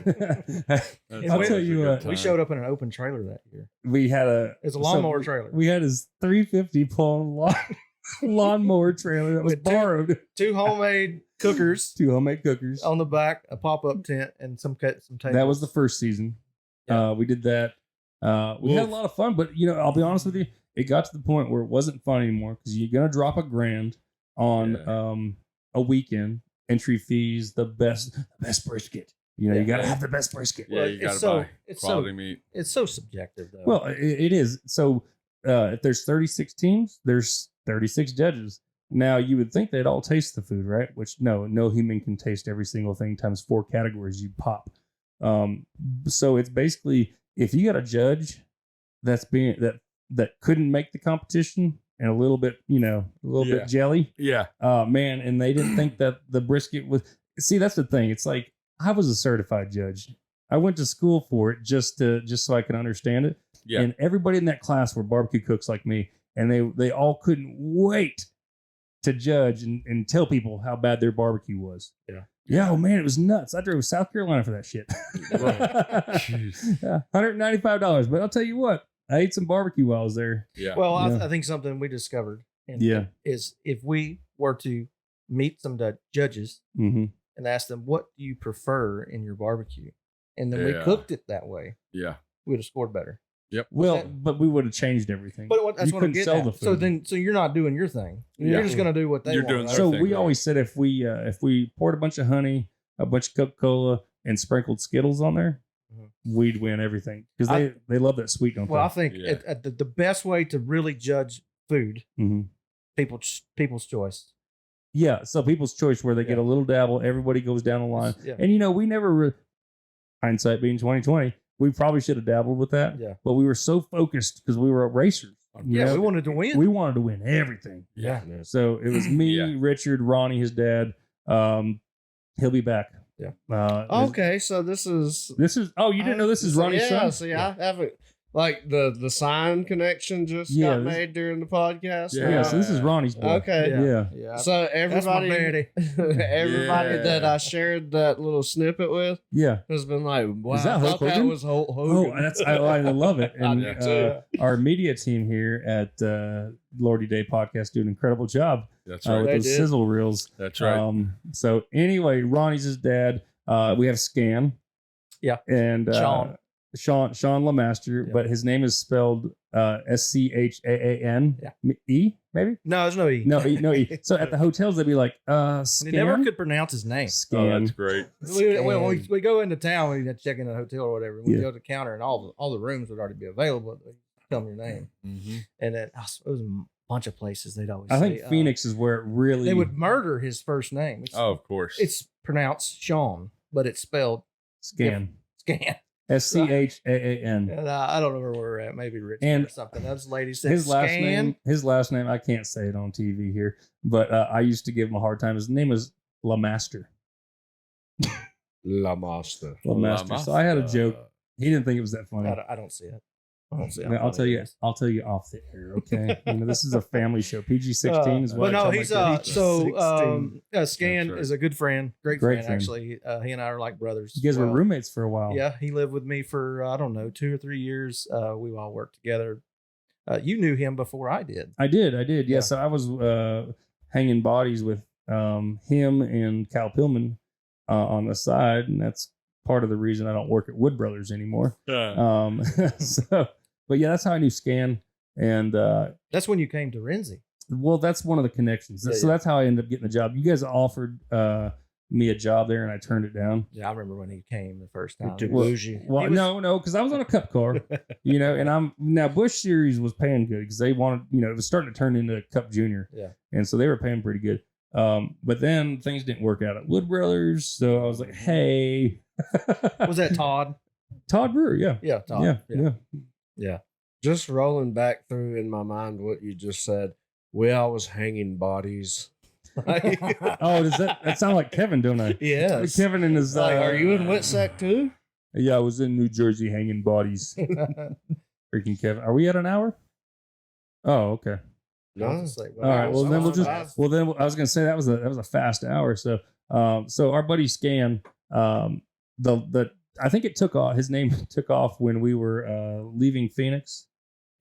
That's And I'll we- tell you what, we showed up in an open trailer that year. we had a It's a lawnmower so trailer. We had his 350 pulling lawnmower trailer that was With two- borrowed. 2 homemade cookers 2 homemade cookers. on the back, a pop-up tent, and some tables. That was the first season. Yeah. We did that. We had a lot of fun, but I'll be honest with you, it got to the point where it wasn't fun anymore because you're gonna drop $1,000 on a weekend, entry fees, the best brisket. You gotta have the best brisket. Yeah, you got to buy quality meat. It's so subjective, though. Well, it is. So if there's 36 teams, there's 36 judges. Now you would think they'd all taste the food, right? Which no human can taste every single thing times 4 categories you pop. So it's basically if you got a judge that's being that couldn't make the competition and a little bit, bit jelly. Yeah. Man, and they didn't think that the brisket was. See, that's the thing. It's like I was a certified judge. I went to school for it just so I could understand it. Yeah. And everybody in that class were barbecue cooks like me, and they all couldn't wait to judge and tell people how bad their barbecue was. Yeah. Yeah, oh man, it was nuts. I drove to South Carolina for that shit. Yeah, $195. But I'll tell you what, I ate some barbecue while I was there. Yeah. Well, Yeah. I think something we discovered Yeah. is if we were to meet some judges Mm-hmm. and ask them, what do you prefer in your barbecue? And then we Yeah. cooked it that way, Yeah. we'd have scored better. Well, but we would have changed everything. But that's You what I'm couldn't getting sell at. the food. So you're not doing your thing. Yeah. You're just going to do what they You're want. doing right? So thing, we right. always said if we poured a bunch of honey, a bunch of Coca-Cola, and sprinkled Skittles on there, Mhm. we'd win everything because they love that sweet, don't Well, I they? think Yeah. the best way to really judge food, Mhm. people's choice. Yeah. So people's choice where they get a little dabble, everybody goes down the line, Yeah. and we never. Hindsight being 2020, we probably should have dabbled with that. Yeah. But we were so focused because we were racers. Yeah, we wanted to win. we wanted to win everything. Yeah. So it was me, Yeah. Richard, Ronnie, his dad. He'll be back. Yeah. Okay, so this is. This is. Oh, you didn't know this is Ronnie's son? See, I haven't. Like the sign connection just Yeah, got this- made during the podcast. Yeah. Yeah. So this is Ronnie's boy. Okay. Yeah. Yeah. So That's my everybody, daddy. everybody Yeah. that I shared that little snippet with Yeah. has been like, "Wow, Is that I Hulk thought that Hogan? was Hulk Oh, Hogan." I love it. And do too. our media team here at Lordy Day Podcast do an incredible job That's with right. They those did. sizzle reels. That's right. So anyway, Ronnie's his dad. We have Scan. Yeah. And Sean LeMaster, Yeah. but his name is spelled Schaan. Yeah. E maybe? No, there's no E. No, no E. So at the hotels they'd be like, They Scan. never could pronounce his name. Oh, Scan. that's great. We go into town, we had to check in a hotel or whatever. We Yeah. go to the counter, and all the rooms would already be available. They tell them your name, Mm-hmm. and then it was a bunch of places they'd always. I think say, Phoenix is where it really. they would murder his first name. Oh, of course. It's pronounced Sean, but it's spelled Scan. Scan. Schaan. And I don't know where we're at. Maybe Richard And or something. That lady said His last Scan. name, I can't say it on TV here, but I used to give him a hard time. His name was LeMaster. La Master. LeMaster. So I had a joke. He didn't think it was that funny. I don't see it. I don't see it. Man, I'll tell you off the air, okay? This is a family show. PG-16 is what. But I no, tell my he's kids. Scan That's right. is a good friend, great Great friend, friend. actually. He and I are like brothers. You guys were Well, roommates for a while. Yeah, he lived with me for I don't know 2 or 3 years. We all worked together. You knew him before I did. I did. Yeah. Yeah. So I was hanging bodies with him and Cal Pillman on the side, and that's part of the reason I don't work at Wood Brothers anymore. But yeah, that's how I knew Scan, and That's when you came to Renzi. well, that's one of the connections. Yeah, So yeah. that's how I ended up getting the job. You guys offered me a job there, and I turned it down. Yeah, I remember when he came the first time. Too Well- bougie. Well, He was- no, because I was on a cup car, and I'm now Bush Series was paying good because they wanted, it was starting to turn into Cup Junior, Yeah. and so they were paying pretty good. But then things didn't work out at Wood Brothers, so I was like, hey, Was that Todd? Todd Brewer? Yeah, Yeah, Todd. yeah. Just rolling back through in my mind what you just said. We always hanging bodies. Oh, does that sound like Kevin? Don't I? Yes. Kevin and his. Like, are you in Witsack too? Yeah, I was in New Jersey hanging bodies. Freaking Kevin. Are we at an hour? Oh, okay. No. All right. Well, then we'll just. Well, then I was gonna say that was a fast hour. So, so our buddy Scan, the I think it took off. His name took off when we were leaving Phoenix,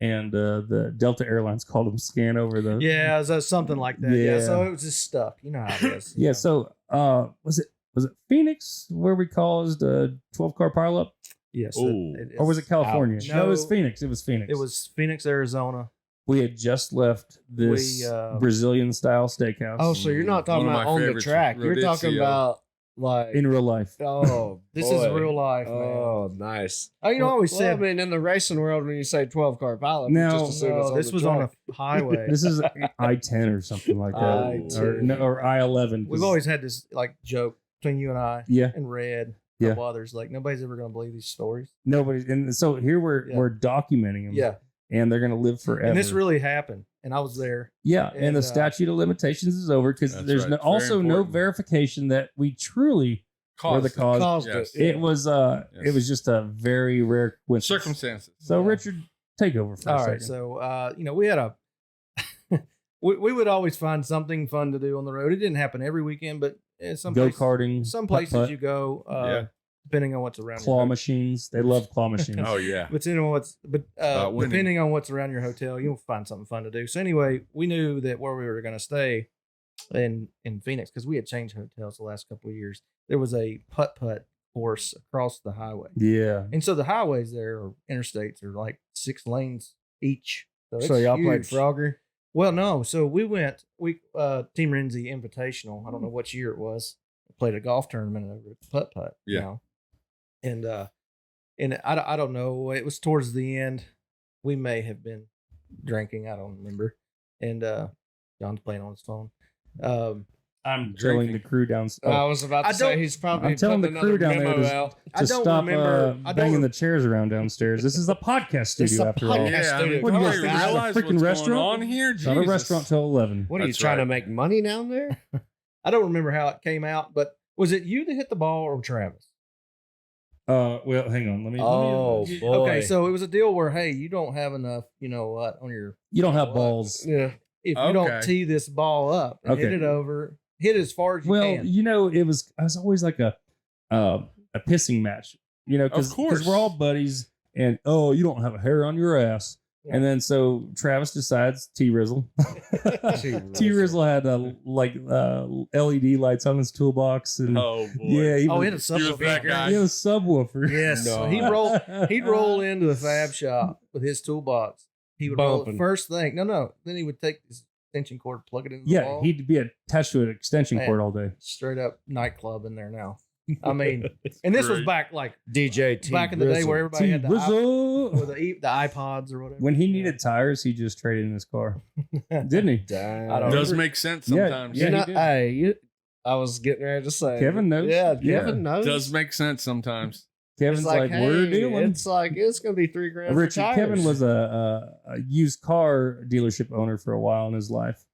and the Delta Airlines called him Scan over the. Yeah, it was something like that. Yeah. Yeah. So it was just stuck. You know how it is. Yeah. So, was it Phoenix where we caused a 12-car pileup, Yes. Ooh. or was it California? Ouch. No, it was No. Phoenix. It was Phoenix. It was Phoenix, Arizona. We had just left this We, Brazilian style steakhouse. Oh, so you're not talking One of about my on the favorites, track. You're talking Rodizio. about like in real life. oh, This boy. is real life, man. Oh, nice. Oh, you know, I always Well, said I mean, in the racing world, when you say 12-car pilot, you No, just assume it's no, on this the was track. on a highway. This is I-10 or something like that, I-10. or I-11. We've always had this like joke between you and I Yeah, and Red. a couple others. Like nobody's ever going to believe these stories. Nobody. And so here we're documenting them. Yeah. And they're going to live forever. And this really happened. And I was there. Yeah. And the statute of limitations is over because there's right. also no important. verification that we truly were the cause. Caused Yes. it. It was it was just a very rare coincidence. Circumstances. So Yeah. Richard, take over for a All second. right. So, we had a, we would always find something fun to do on the road. It didn't happen every weekend, but some Go places, karting. some places putt-putt, you go, Yeah. depending on what's around your claw hotel. machines. They love claw machines. Oh yeah. But Winning. depending on what's around your hotel, you'll find something fun to do. So anyway, we knew that where we were going to stay in Phoenix, because we had changed hotels the last couple of years, there was a putt-putt course across the highway. Yeah. And so the highways there, or interstates, are like 6 lanes each. So it's y'all played huge. Frogger? Well, no. So we Team Renzi Invitational. I don't know what year it was. Played a golf tournament over at Putt Putt. Yeah. You know? And I don't know. It was towards the end. We may have been drinking. I don't remember. And John's playing on his phone. I'm telling drinking. the crew down. I was about to I say don't- he's probably I'm telling putting the crew another down there memo to- out. I to don't stop remember. I don't banging re- the chairs around downstairs. This is a podcast It's studio a after all. podcast. Yeah, I mean, What do you do guys you think, it's a realize freaking what's restaurant? going on here? It's not a Jesus. restaurant till 11. What are you That's trying to right. make money down there? I don't remember how it came out, but was it you that hit the ball or Travis? Well, hang on. Let me. Oh, boy. Okay, so it was a deal where, hey, you don't have enough, you know what, on your, You don't have balls. Yeah. if you Okay. don't tee this ball up and hit Okay. it over, hit as far as you Well, can. you know, it was always like a pissing match. You know, because Of course. we're all buddies, and you don't have a hair on your ass. Yeah. And then so Travis decides T-Rizzle. T-Rizzle had LED lights on his toolbox, and Oh boy. yeah, he Oh, was, hit a He was that subwoofer. guy. he had a subwoofer. Yes, No. he'd roll into the fab shop with his toolbox. He would roll the Bumping. first thing. No. Then he would take his extension cord, plug it into the Yeah, wall. he'd be attached to an extension Man. cord all day. Straight up nightclub in there now. I mean, and this was Great. back like DJ T. back in the day where everybody had the T-Rizzle. iPods or whatever. When he needed tires, he just traded in his car, didn't he? Damn. I don't It know. does make sense Yeah, sometimes. yeah. You he know, did. hey, I was getting ready to say. Kevin knows. Yeah, Yeah. Kevin knows. It does make sense sometimes. Kevin's It's like, we're hey, dealing. It's like it's gonna be $3,000 for Richard, tires. Kevin was a used car dealership owner for a while in his life.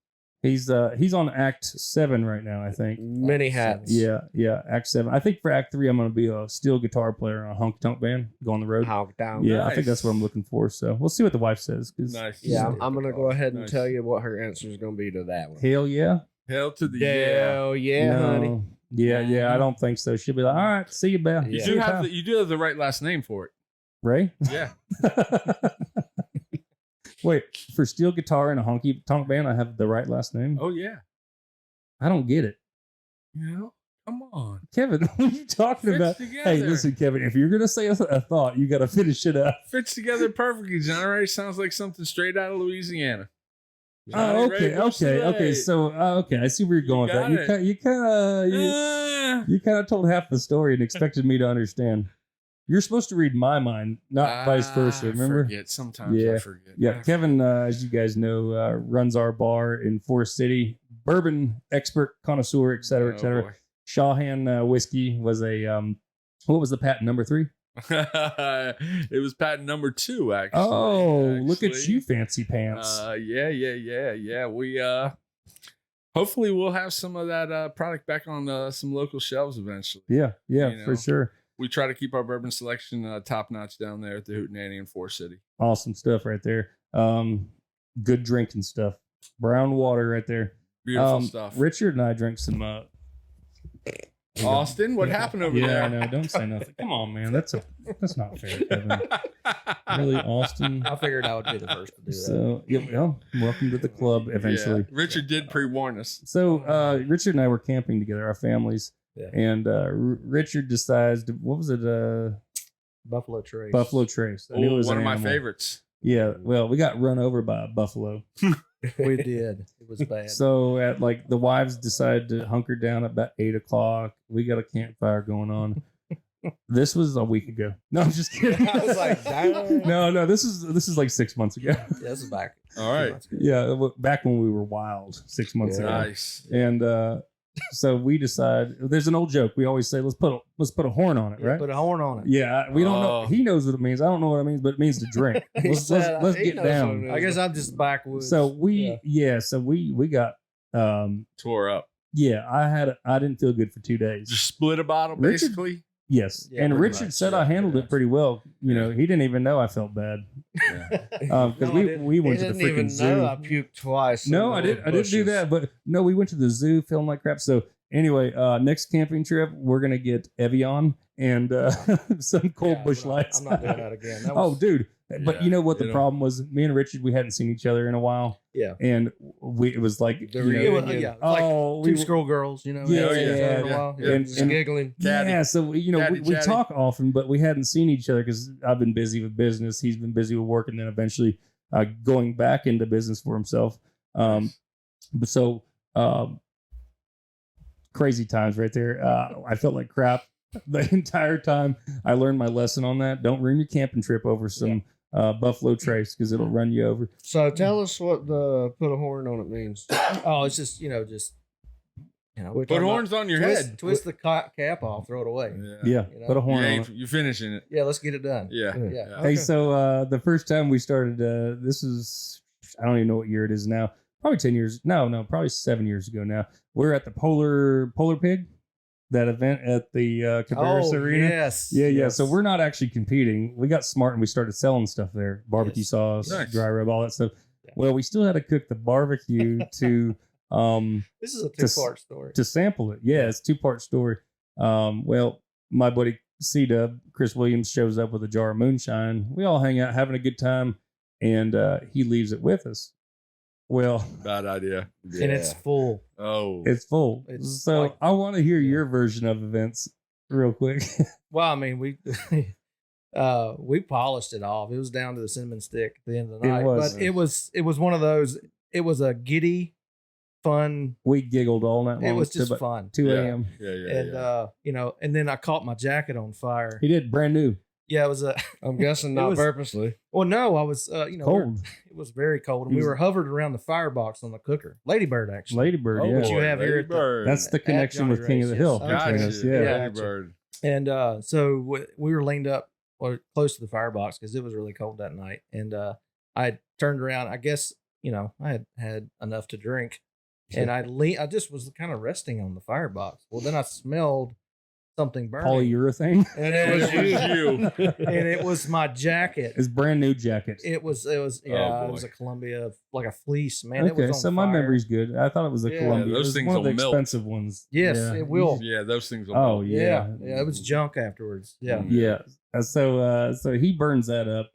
He's on Act 7 right now, I think. many hats. Yeah, Act 7. I think for Act 3, I'm going to be a steel guitar player on a honky tonk band, go on the road. Hog down. Yeah, I Nice. think that's what I'm looking for. So we'll see what the wife says. 'Cause Nice. Yeah, I'm gonna go ahead and Nice. tell you what her answer is gonna be to that one. Hell yeah. Hell to the yeah. Hell yeah, No. honey. Yeah, I don't think so. She'll be like, all right, see you, Beth. You Yeah. do See have pal." you do have the right last name for it. Ray? Yeah. Wait, for steel guitar and a honky tonk band, I have the right last name? Oh yeah. I don't get it. You know, come on. Kevin, what are you talking Fits about? together. Hey, listen, Kevin, if you're going to say a thought, you got to finish it up. Fits together perfectly. John already sounds like something straight out of Louisiana. Oh, Johnny Ray okay. Boucher. So, I see where you're going with got that. it. You kind of told half the story and expected me to understand. You're supposed to read my mind, not vice versa. Remember? I forget. Sometimes Yeah. I forget. Yeah, Kevin, as you guys know, runs our bar in Forest City. Bourbon expert, connoisseur, et cetera, et Oh, cetera. boy. Shawhan whiskey was a what was the patent, number 3? It was patent number 2, actually. Oh, look at Actually. you, fancy pants. Yeah. We hopefully we'll have some of that product back on some local shelves eventually. Yeah, you for know. sure. We try to keep our bourbon selection top notch down there at the Hoot Nannie in Forest City. Awesome stuff right there. Good drinking stuff. Brown water right there. Beautiful stuff. Richard and I drank some. Austin, what happened over Yeah, there? I know. Don't say nothing. Come on, man. That's not fair, Kevin. Really, Austin. I figured I would be the first to do that. So, welcome to the club eventually. Yeah, Richard did pre-warn us. So, Richard and I were camping together, our families, Yeah. and Richard decides to, what was it? Buffalo Trace. Buffalo Trace. I knew it Oh, was one an of my animal. favorites. Yeah, well, we got run over by a buffalo. We did. It was bad. So at the wives decided to hunker down at about 8:00. We got a campfire going on. This was a week ago. No, I'm just kidding. I was like, damn. no, this is like 6 months ago. Yeah, this is back. All right. That's good. Yeah, back when we were wild, 6 months ago. Nice. And So we decide. There's an old joke we always say. Let's put a horn on it, right? Put a horn on it. Yeah, we don't know. He knows what it means. I don't know what it means, but it means to drink. Let's He get knows down. what it is. I guess I'm just backwoods. So we got Tore up. yeah, I didn't feel good for 2 days. Just split a bottle, Richard- basically. Yes. Yeah, And pretty Richard much. said Yeah, I handled pretty it pretty well. You know, he didn't even know I felt bad. Because No, I we didn't. we He went to the didn't even freaking zoo. know I puked twice. No, in I the didn't do bushes. that. But no, we went to the zoo, feeling like crap. So anyway, next camping trip, we're gonna get Evian and some cold Yeah, bush I'm not- lights. I'm not doing that again. That Oh, was- dude. But Yeah, you know what the you know. problem was? Me and Richard, we hadn't seen each other in a while. Yeah. And it was like, The you know, It was- reunion. yeah, like oh, two we, scroll girls, you know. Yeah, every yeah, once in a yeah. while. Yeah. And- Just and- giggling. Caddy. yeah. So, you know, Chatty, we chatty. talk often, but we hadn't seen each other because I've been busy with business. He's been busy with work, and then eventually going back into business for himself. But so crazy times right there. I felt like crap the entire time. I learned my lesson on that. Don't ruin your camping trip over some Buffalo Trace because it'll run you over. So tell us what the put a horn on it means. Oh, it's just we're Put talking horns on your about head. twist the cap off, throw it away. Yeah, You know? put a horn on it. You're finishing it. Yeah, let's get it done. Yeah. Yeah. Hey, so the first time we started, this is, I don't even know what year it is now. Probably 10 years. No, probably 7 years ago now. We're at the Polar Pig, that event at the Cabarrus Arena. Yes. Yeah. yes. So we're not actually competing. We got smart and we started selling stuff there. Barbecue Yes. sauce, Nice. dry rub, all that stuff. Yeah. Well, we still had to cook the barbecue to This is a to s- two-part story. to sample it. Yeah, it's a 2-part story. Well, my buddy C-Dub, Chris Williams, shows up with a jar of moonshine. We all hang out having a good time, and he leaves it with us. Well, Bad idea. And it's full. Oh. it's full. It's So like- I want to hear yeah. your version of events real quick. Well, I mean, we we polished it off. It was down to the cinnamon stick at the end of the It night. was. But it was one of those. It was a giddy, fun. We giggled all night long. It was to just about fun. 2 Yeah. a.m. Yeah. And and then I caught my jacket on fire. He did brand new, Yeah, it was a. I'm guessing It not was- purposely. Well, no, I was. cold. It was very cold, and It we was- were hovered around the firebox on the cooker. Ladybird, actually. Ladybird. Oh, yeah, But you have here at the- Ladybird. that's the connection Johnny with King of the Ray's, Hill yes. between Gotcha. us. Yeah. Yeah. Ladybird. And so we were leaned up or close to the firebox because it was really cold that night. And I turned around. I guess I had enough to drink, and I just was kind of resting on the firebox. Well, then I smelled something burning, Polyurethane. and it was you. and it was my jacket. His brand new jacket. It was Oh, it was boy. a Columbia, like a fleece, man. It was Okay, on so my fire. memory's good. I thought it was a Yeah. Columbia. Those it was things one of the will melt. expensive ones. Yes, Yeah. it will. Yeah, those things will Oh melt. yeah, Yeah, it was junk afterwards. Yeah. Yeah. So he burns that up.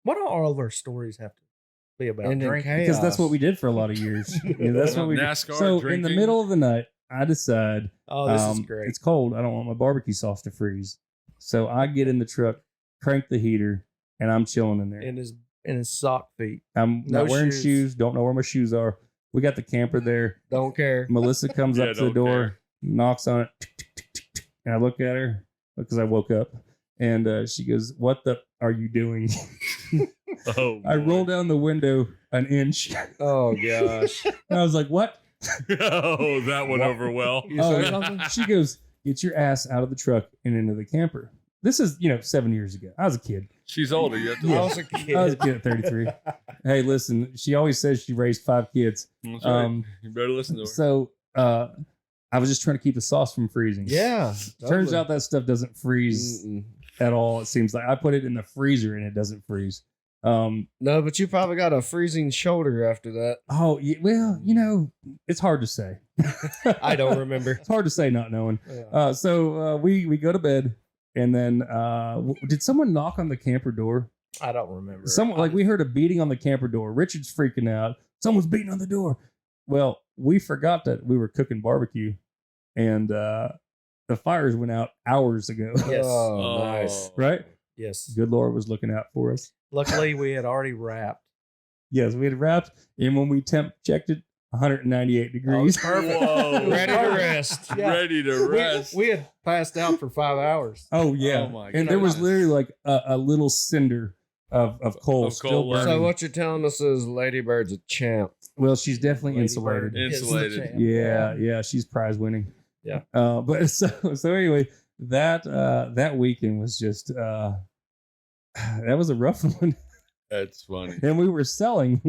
What do all of our stories have to be about? And in Drinking? Because that's what we did for a lot of years. Yeah, that's what we did. NASCAR, So in the drinking. middle of the night, I decide Oh, this is great. it's cold. I don't want my barbecue sauce to freeze. So I get in the truck, crank the heater, and I'm chilling in there. in his sock feet. I'm no not wearing shoes. shoes. Don't know where my shoes are. We got the camper there. Don't care. Melissa comes Yeah, up to the don't door, care. knocks on it, and I look at her because I woke up, and she goes, "What the are you doing?" Oh, I boy. roll down the window an inch, and Oh gosh. I was like, "What?" Oh, that went over well. You Oh, say something? She goes, "Get your ass out of the truck and into the camper." This is 7 years ago. I was a kid. She's older. You have to I was a I was a kid. kid at 33. Hey, listen, she always says she raised 5 kids. That's right. You better listen to her. So I was just trying to keep the sauce from freezing. Yeah. Turns totally. out that stuff doesn't freeze Mm-mm. at all. It seems like I put it in the freezer and it doesn't freeze. No, but you probably got a freezing shoulder after that. Oh, well, it's hard to say. I don't remember. It's hard to say not knowing. Yeah. So we go to bed, and then did someone knock on the camper door? I don't remember. Someone like we heard a beating on the camper door. Richard's freaking out. Someone's beating on the door. Well, we forgot that we were cooking barbecue, and the fires went out hours ago. Yes. Oh, nice. Right? Yes. Good Lord was looking out for us. Luckily, we had already wrapped. Yes, we had wrapped, and when we temp checked it, 198 degrees. Perfect. Whoa. Ready to rest. Yeah. Ready to rest. We had passed out for 5 hours. Oh yeah, Oh, my and there was goodness. literally like a little cinder of coal Of still coal left. burning. So what you're telling us is Lady Bird's a champ. Well, she's definitely Lady insulated. Bird is the Insulated. champ. Yeah, she's prize winning. Yeah. But so anyway, that weekend was just that was a rough one. That's funny. And we were selling.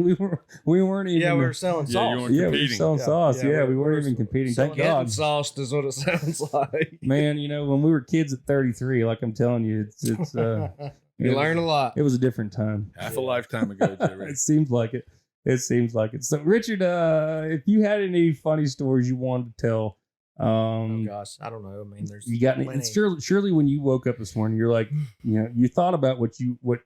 We weren't even. Yeah, we were selling Yeah, sauce. you weren't we were competing. selling Yeah, sauce. yeah, Yeah, we we weren't were even competing. selling Thank gas. God. Getting sauced is what it sounds like. Man, when we were kids at 33, like I'm telling you, it's You learn a lot. It was a different time. Half a lifetime ago, Jerry. It seems like it. It seems like it. So, Richard, if you had any funny stories you wanted to tell, Oh gosh, I don't know. I mean, there's you got any? plenty. It's surely when you woke up this morning, you're like, you thought about what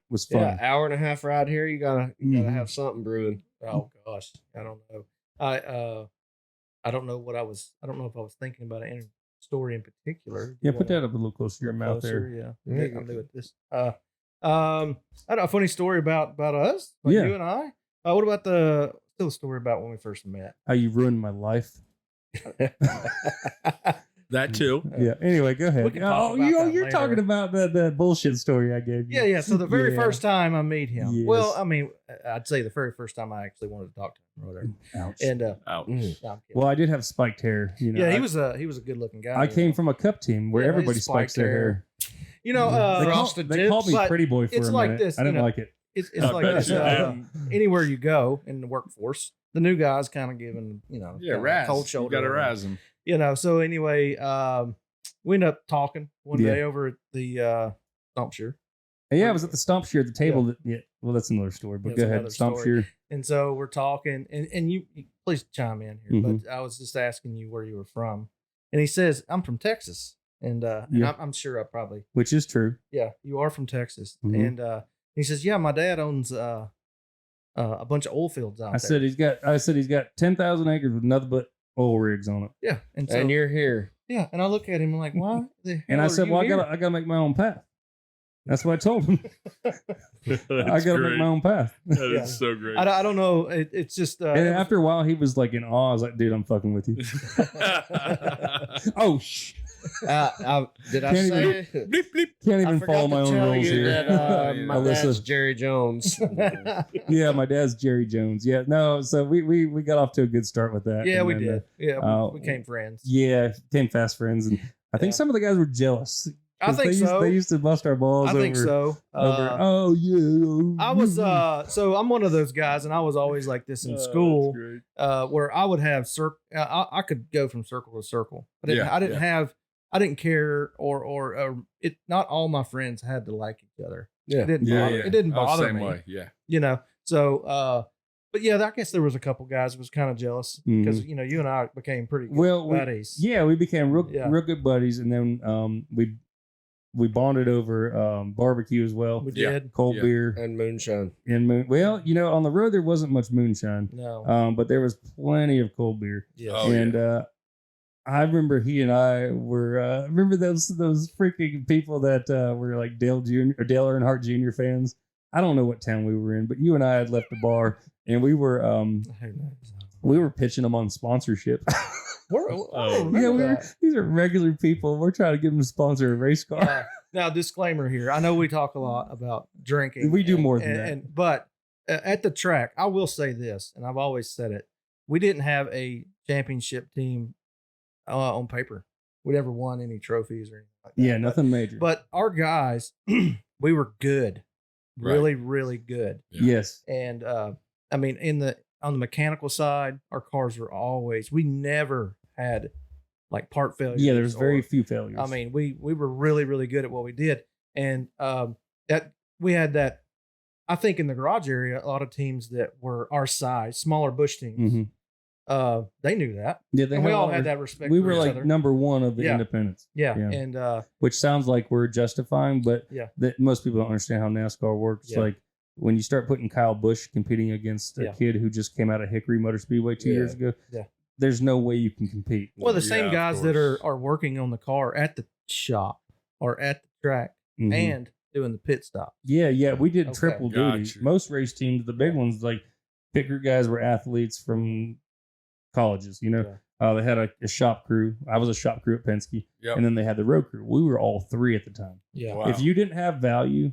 was fun. Yeah, hour and a half ride here. You gotta Mhm. have something brewing. Oh gosh, I don't know. I don't know what I was. I don't know if I was thinking about any story in particular. Do Yeah, you put wanna- that up a little closer to your mouth closer? there. Yeah, Yeah. I'll do it. This. I don't know, a funny story about us, like Yeah. you and I. What about still a story about when we first met? How you ruined my life. That too. Yeah. Anyway, go ahead. We can talk Oh, about that you're later. talking about the bullshit story I gave you. Yeah. So the very Yeah. first time I meet him. Yes. Well, I mean, I'd say the very first time I actually wanted to talk to him. Or whatever. Ouch. And Ouch. no, I'm kidding. Well, I did have spiked hair. yeah, I, he was a good looking guy. I came from a cup team where Yeah, everybody he's spikes spiked their hair. hair. You know, they, frosted they called me tips, pretty boy for it's a like minute. this, I didn't you know. like it. It's I like bet this. you did. Anywhere you go in the workforce, the new guy's kind of giving, Yeah, kinda razz. cold You shoulder. got to over. razz him. So anyway, we ended up talking one Yeah. day over at the Stomp Shear. And yeah, I was at the stomp shear at the table. Well, that's another story. But Yeah, go it's ahead. another Stomp story. shear. And so we're talking, and you please chime in here. Mhm. But I was just asking you where you were from, and he says I'm from Texas, and Yeah. I'm sure I probably Which is true. you are from Texas, Mhm. and he says my dad owns a bunch of oil fields out I there. said he's got 10,000 acres with nothing but oil rigs on it. Yeah, and so And you're here. yeah, and I look at him and like, why? And I said, well, I gotta make my own path. That's what I told him. I gotta make my own path. That Yeah. is so great. I don't know. It's just And after a while, he was like in awe. I was like, dude, I'm fucking with you. Oh, Did I Can't say? Bleep, bleep. can't I even forgot follow my to own tell rules you here. that my Alyssa. dad's Jerry Jones. Yeah, my dad's Jerry Jones. Yeah, no, so we got off to a good start with that. yeah, And we then, did. Yeah, uh, we became friends. Yeah, became fast friends, and I think Yeah. some of the guys were jealous. I 'Cause think they used, so. They used to bust our balls. I think over, so. Over, oh yeah. I was so I'm one of those guys, and I was always like this in school, where I would have I could go from circle to circle. I didn't care or it. Not all my friends had to like each other. Yeah. It didn't Yeah, bother. yeah. It didn't I was bother same me. way. Yeah. So but yeah, I guess there was a couple guys who was kind of jealous because you and I became pretty good Well, buddies. Yeah, we became real Yeah. good buddies, and then we bonded over barbecue as well, We Yeah. did. cold Yeah. beer, And moonshine. and moon. Well, on the road there wasn't much moonshine, No. but there was plenty of cold beer. Yes. Oh, And I remember he and I were remember those freaking people that were like Dale Earnhardt Jr. fans. I don't know what town we were in, but you and I had left the bar and we were pitching them on sponsorship. These are regular people. We're trying to get them to sponsor a race car. Now, disclaimer here. I know we talk a lot about drinking. We do more than that. But at the track, I will say this, and I've always said it. We didn't have a championship team on paper. We never won any trophies or anything like that. Yeah, nothing major. But our guys, we were good. Right. Really, really good. Yeah. Yes. And I mean, on the mechanical side, our cars were we never had like part failures. Yeah, there's very or- few failures. I mean, we were really, really good at what we did. And that we had that, I think in the garage area, a lot of teams that were our size, smaller bush teams, Mhm. They knew that. Yeah, they And we a all lot had of- that respect We for were each like other. number one of the Yeah. independents. Yeah. Yeah. And Which sounds like we're justifying, but Yeah. that most people don't understand how NASCAR works. Yeah. Like when you start putting Kyle Busch competing against a Yeah. kid who just came out of Hickory Motor Speedway 2 Yeah. years ago, Yeah. there's no way you can compete. well, the Yeah, same of guys that course. are working on the car at the shop or at the track Mhm. and doing the pit stop. Yeah, we did Okay. triple duty. Gotcha. Most race teams, the big ones, like pit crew guys, were athletes from colleges. They had a shop crew. I was a shop crew at Penske, Yep. and then they had the road crew. We were all three at the time. Yeah. Wow. If you didn't have value,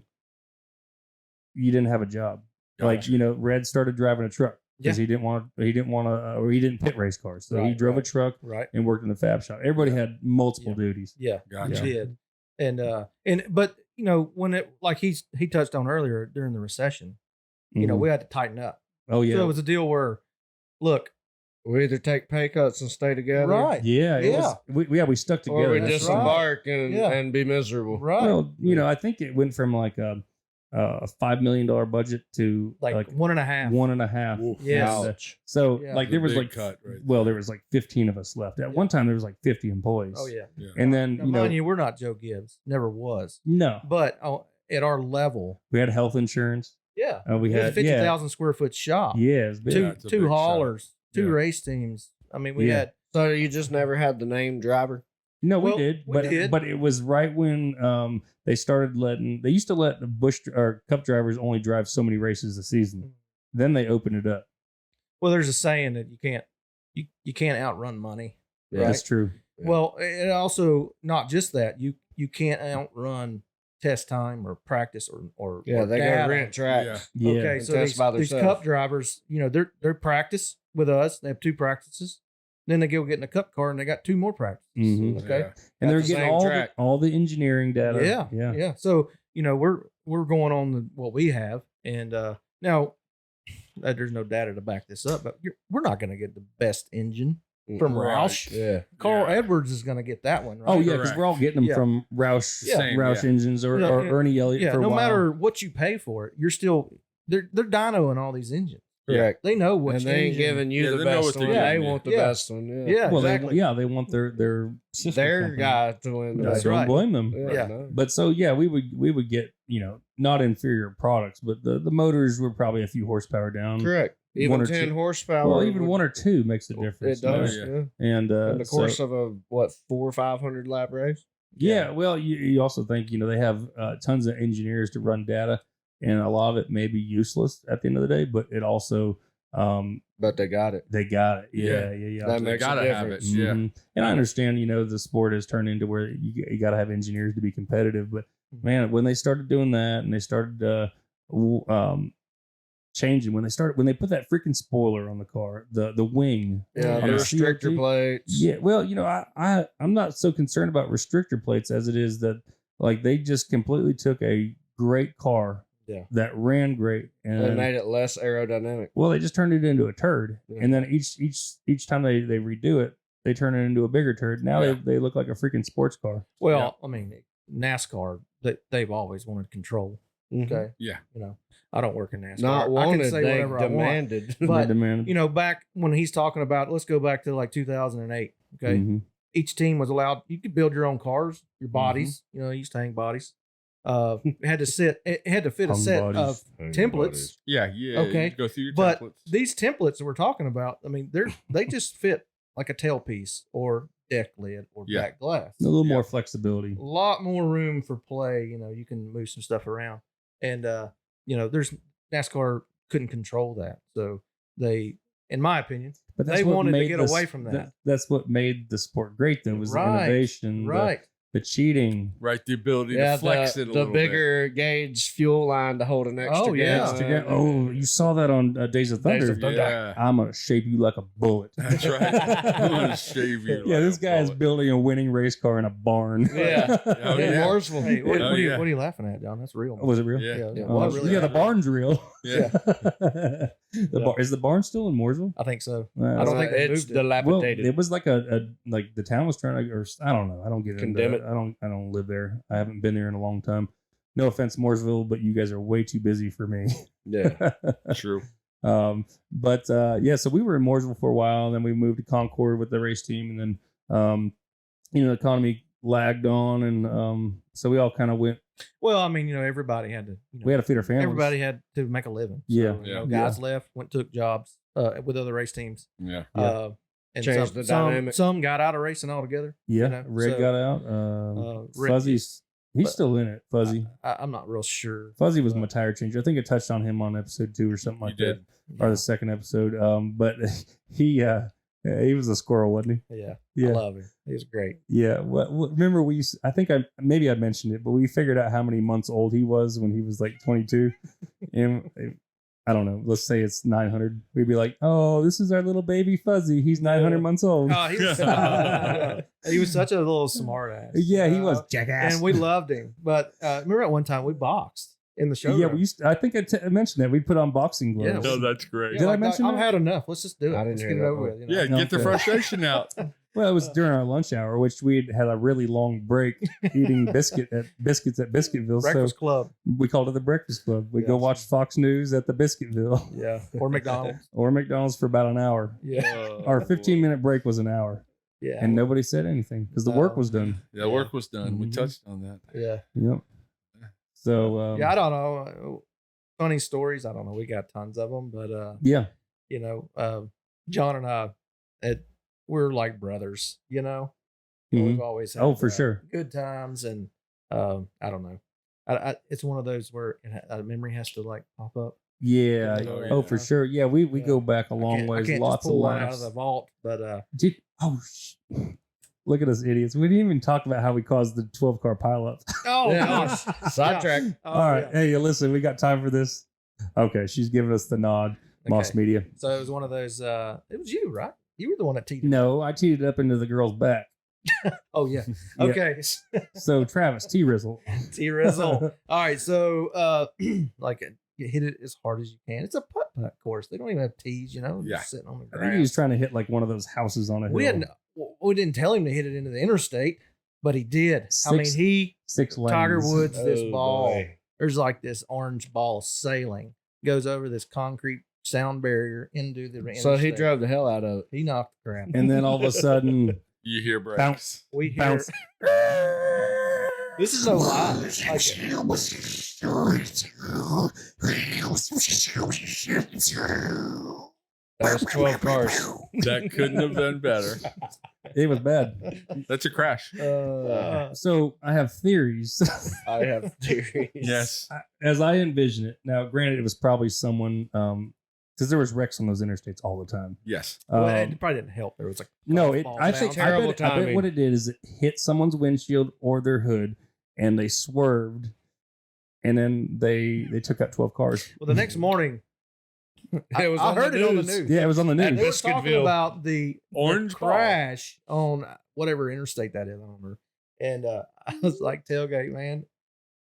you didn't have a job. Like, Gotcha. Red started driving a truck because he didn't want to, or he didn't pit race cars. So he Right, drove a right. truck Right. and worked in the fab shop. Everybody had multiple duties. Yeah. Gotcha. He did. But when it, like he touched on earlier during the recession, Mhm. we had to tighten up. Oh yeah. So it was a deal where, look, We either take pay cuts and stay together, right. yeah. It Yeah. was, we stuck together. or we That's disembark and, Yeah. and be miserable. Right. Well, I think it went from like a $5 million budget to like, like 1.5. 1.5. Yes. And, so Yeah. like The there was big like cut right there was like 15 of us left. At one time there was like 50 employees. Oh yeah. And then Now, mind you, we're not Joe Gibbs. Never was. no, But at our level, we had health insurance. yeah, We it was a had 50,000 square foot shop. Yeah, it was big. Two Yeah, it's a two big shop. haulers, two Yeah. race teams. I mean, we Yeah. had So you just never had the name driver? No, we Well, did, we did. but it was right when they started they used to let the Busch or Cup drivers only drive so many races a season. Then they opened it up. well, there's a saying that you can't outrun money. Yeah. That's true. Yeah. Well, and also not just that, you can't outrun test time or practice or Yeah, or they data. go rent tracks. Yeah. Okay, And so test by these themselves. cup drivers, they're practice with us. They have 2 practices. Then they go get in a cup car and they got 2 more practices. Mhm. Okay. Yeah. And they're That's the getting same track. all the engineering data. Yeah. Yeah. Yeah. So, we're going on what we have. And now there's no data to back this up, but we're not going to get the best engine from Right. Roush. Yeah. Carl Yeah. Edwards is going to get that one, right? Oh yeah, because Correct. we're all getting them Yeah. from Roush, Yeah. Same, Roush yeah. engines or, Yeah, or yeah. Ernie Elliott Yeah, for a no while. matter what you pay for it, you're still they're dynoing all these engines. Correct. They know what And they ain't giving you Yeah, the they know best what they're one. They getting, want the yeah. best one. Yeah. Yeah, Well, exactly. they want their sister Their company. guy to win. I That's don't right. blame them. Yeah. No. But so yeah, we would get not inferior products, but the motors were probably a few horsepower down. Correct. Even One or 10 two. horsepower. Well, even would- 1 or 2 makes a difference. It does. Yeah. Yeah. And In the so- course of a 400 or 500 lap race. yeah, well, you also think they have tons of engineers to run data, and a lot of it may be useless at the end of the day, but it also But they got it. they got it. Yeah. Yeah. That They makes a gotta have it. difference. Yeah. Mhm. And I understand, the sport has turned into where you got to have engineers to be competitive. But man, when they started doing that and they started changing, when they put that freaking spoiler on the car, the wing. Yeah, On the the restrictor CRT. plates. Yeah, well, I'm not so concerned about restrictor plates as it is that like they just completely took a great car Yeah. that ran great They and made it less aerodynamic. well, they just turned it into a turd. Yeah. And then each time they redo it, they turn it into a bigger turd. Now Yeah. they look like a freaking sports car. Well, I mean, NASCAR, they've always wanted control. Mhm. Okay. Yeah. I don't work in NASCAR. Not I can wanted, say they whatever I want. demanded. But, They demanded- back when he's talking about, let's go back to like 2008. Okay. Mhm. Each team was allowed, you could build your own cars, your bodies, you used to hang bodies. It had to fit a Hung set bodies. of templates. Yeah. Okay. You go through your But templates. these templates that we're talking about, I mean, they just fit like a tailpiece or deck lid or Yeah. back glass. A little Yeah. more flexibility. A lot more room for play. You can move some stuff around, and there's NASCAR couldn't control that, so they, in my opinion, But they what wanted to made get this- away from that. That's what made the sport great. Though was Right, the innovation, right? the cheating. Right. The ability Yeah, to flex it a the little bigger gauge fuel line to hold an extra Oh, yeah. gas. Instagram- Oh, you saw that on Days of Thunder. Days of bit. Thunder. Yeah. I'm gonna shape you like a bullet. That's right. I'm going to shave you. Yeah, like this a guy is bullet. building a winning race car in a barn. Yeah. Oh, In yeah. Mooresville. Hey, what, Oh, what, are you, yeah. what are you laughing at, John? That's real. Was it real? Yeah. Yeah, Oh, well, really yeah, the happened. barn's real. Yeah. Is the barn still in Mooresville? I think so. I don't think they it's moved it. Well, dilapidated. it was like like the town was trying to, or I don't know. I don't get into Condemn it. it. I don't live there. I haven't been there in a long time. No offense, Mooresville, but you guys are way too busy for me. yeah. True. But so we were in Mooresville for a while, and then we moved to Concord with the race team, and then the economy lagged on, and so we all kind of went. Well, I mean, everybody had to. We had to feed our families. Everybody had to make a living. Yeah. So, Yeah. guys left, took jobs with other race teams. Yeah. Yeah. And Changed the dynamic. some got out of racing altogether. Yeah, Red so, got out. Rick- Fuzzy's he's but- still in it. Fuzzy. I'm not real sure. Fuzzy was my tire changer. I think it touched on him on episode 2 or something like You did. that, or the second episode. But he Yeah, he was a squirrel, wasn't he? Yeah. Yeah. I love him. He was great. Yeah. Remember we used, I think I mentioned it, but we figured out how many months old he was when he was like 22. And I don't know. Let's say it's 900. We'd be like, oh, this is our little baby Fuzzy. He's 900 months old. Oh, he was such a little smart ass. Yeah, he was jackass. And we loved him. But remember at one time we boxed in the show. Yeah, I think I mentioned that. We put on boxing gloves. No, that's great. Did I mention I've that? had enough. Let's just do it. I didn't Let's hear get it that over one. with. You know? Yeah, get the Okay. frustration out. Well, it was during our lunch hour, which we'd had a really long break eating biscuits at Biscuitville. Breakfast So Club. we called it the Breakfast Club. We'd go Yes. watch Fox News at the Biscuitville Yeah. Or McDonald's. or McDonald's for about an hour. Yeah. Our 15-minute break was an hour, Yeah. and nobody said anything because the work was done. Yeah, work was done. We Mhm. touched on that. Yeah. Yep. So Yeah, I don't know. Funny stories. I don't know. We got tons of them, but yeah. you know, John and I, we're like brothers. You know, Mhm. we've always had, Oh, for sure. good times, and I don't know. It's one of those where a memory has to like pop up. Yeah. Oh, Oh, yeah. for sure. Yeah, we Yeah. go back a I long can't- ways. I can't Lots just pull of one out of laughs. the vault, but Look at us idiots. We didn't even talk about how we caused the 12-car pileup. oh Yeah. gosh, Sidetrack. Oh, All right. yeah. Hey, listen, we got time for this. Okay, she's giving us the nod. Moss Okay. Media. So it was one of those. It was you, right? You were the one that teed it. No, I teed it up into the girl's back. Oh yeah. Yeah. Okay. So Travis, T-Rizzle. T-Rizzle. All right. So like you hit it as hard as you can. It's a putt-putt course. They don't even have tees, you know. Yeah. Just sitting on the I think he was grass. trying to hit like one of those houses on a hill. We didn't tell him to hit it into the interstate, but he did. I mean, he 6 lanes. Tiger Woods this Oh, ball. boy. There's like this orange ball sailing, goes over this concrete sound barrier into the So he interstate. drove the hell out of it. He knocked the crap. And then all of a sudden, You hear breaks. bounce, We hear bounce. this is so loud. Like, That was 12 cars. That couldn't have been better. It was bad. That's a crash. So I have theories. I have theories. Yes. As I envision it. Now, granted, it was probably someone, because there was wrecks on those interstates all the time. Yes. well, Um, it probably didn't help. There was like No, golf ball I bounce. think Terrible I bet timing. what it did is it hit someone's windshield or their hood, and they swerved, and then they took out 12 cars. Well, the next morning, It was I on the heard it on the news. news. Yeah, it was on the And news. they were talking Biscuitville. about the Orange ball. crash on whatever interstate that is. I don't remember. And I was like, tailgate, man.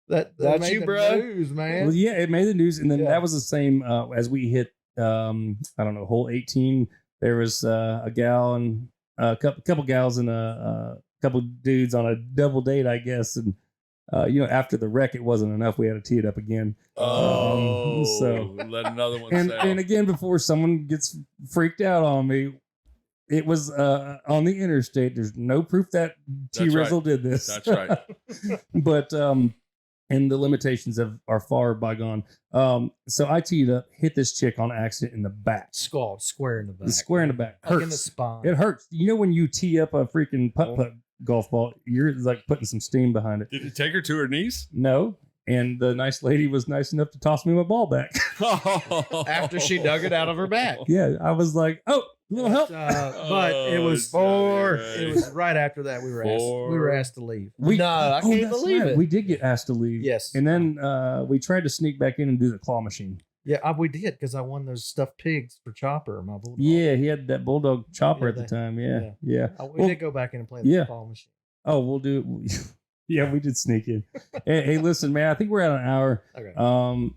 That That's made you, the bro? news, man. Well, yeah, it made the news, and then Yeah. that was the same as we hit. I don't know, hole 18. There was a gal and a couple gals and a couple dudes on a double date, I guess. And after the wreck, it wasn't enough. We had to tee it up again. Oh, so- let another one And sail. and again, before someone gets freaked out on me, it was on the interstate. There's no proof that That's T-Rizzle right. did this. That's right. But and the limitations are far bygone. So I teed up, hit this chick on accident in the back. Skull square in the back. The square in the back Like in the hurts. spine. It hurts. You know when you tee up a freaking putt golf ball, you're like putting some steam behind it. Did it take her to her knees? No. And the nice lady was nice enough to toss me my ball back. After she dug it out of her back. Yeah, I was like, oh, a little help. But it Oh, was Johnny Ray. It was right after that we were asked to leave. No, I can't that's believe it. We did get asked to leave. Yes. And then we tried to sneak back in and do the claw machine. Yeah, we did because I won those stuffed pigs for Chopper, my bulldog. Yeah, he had that bulldog chopper Yeah, at the that- time. Yeah. yeah. Yeah. We Well, did go back in and play the yeah. ball machine. Oh, we'll do it. Yeah, we did sneak in. Hey, listen, man, I think we're at an hour. Okay.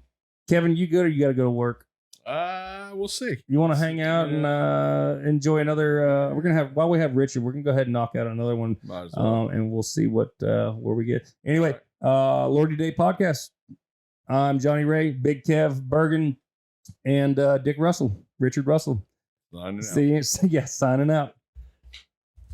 Kevin, you good or you got to go to work? We'll see. You want to hang out and enjoy another? We're gonna have while we have Richard. We're gonna go ahead and knock out another one, Might as well. and we'll see what where we get. Anyway, Lordy Day Podcast. I'm Johnny Ray, Big Kev Bergen, and Dick Russell, Richard Russell. Signing out. See you. Yeah, signing out.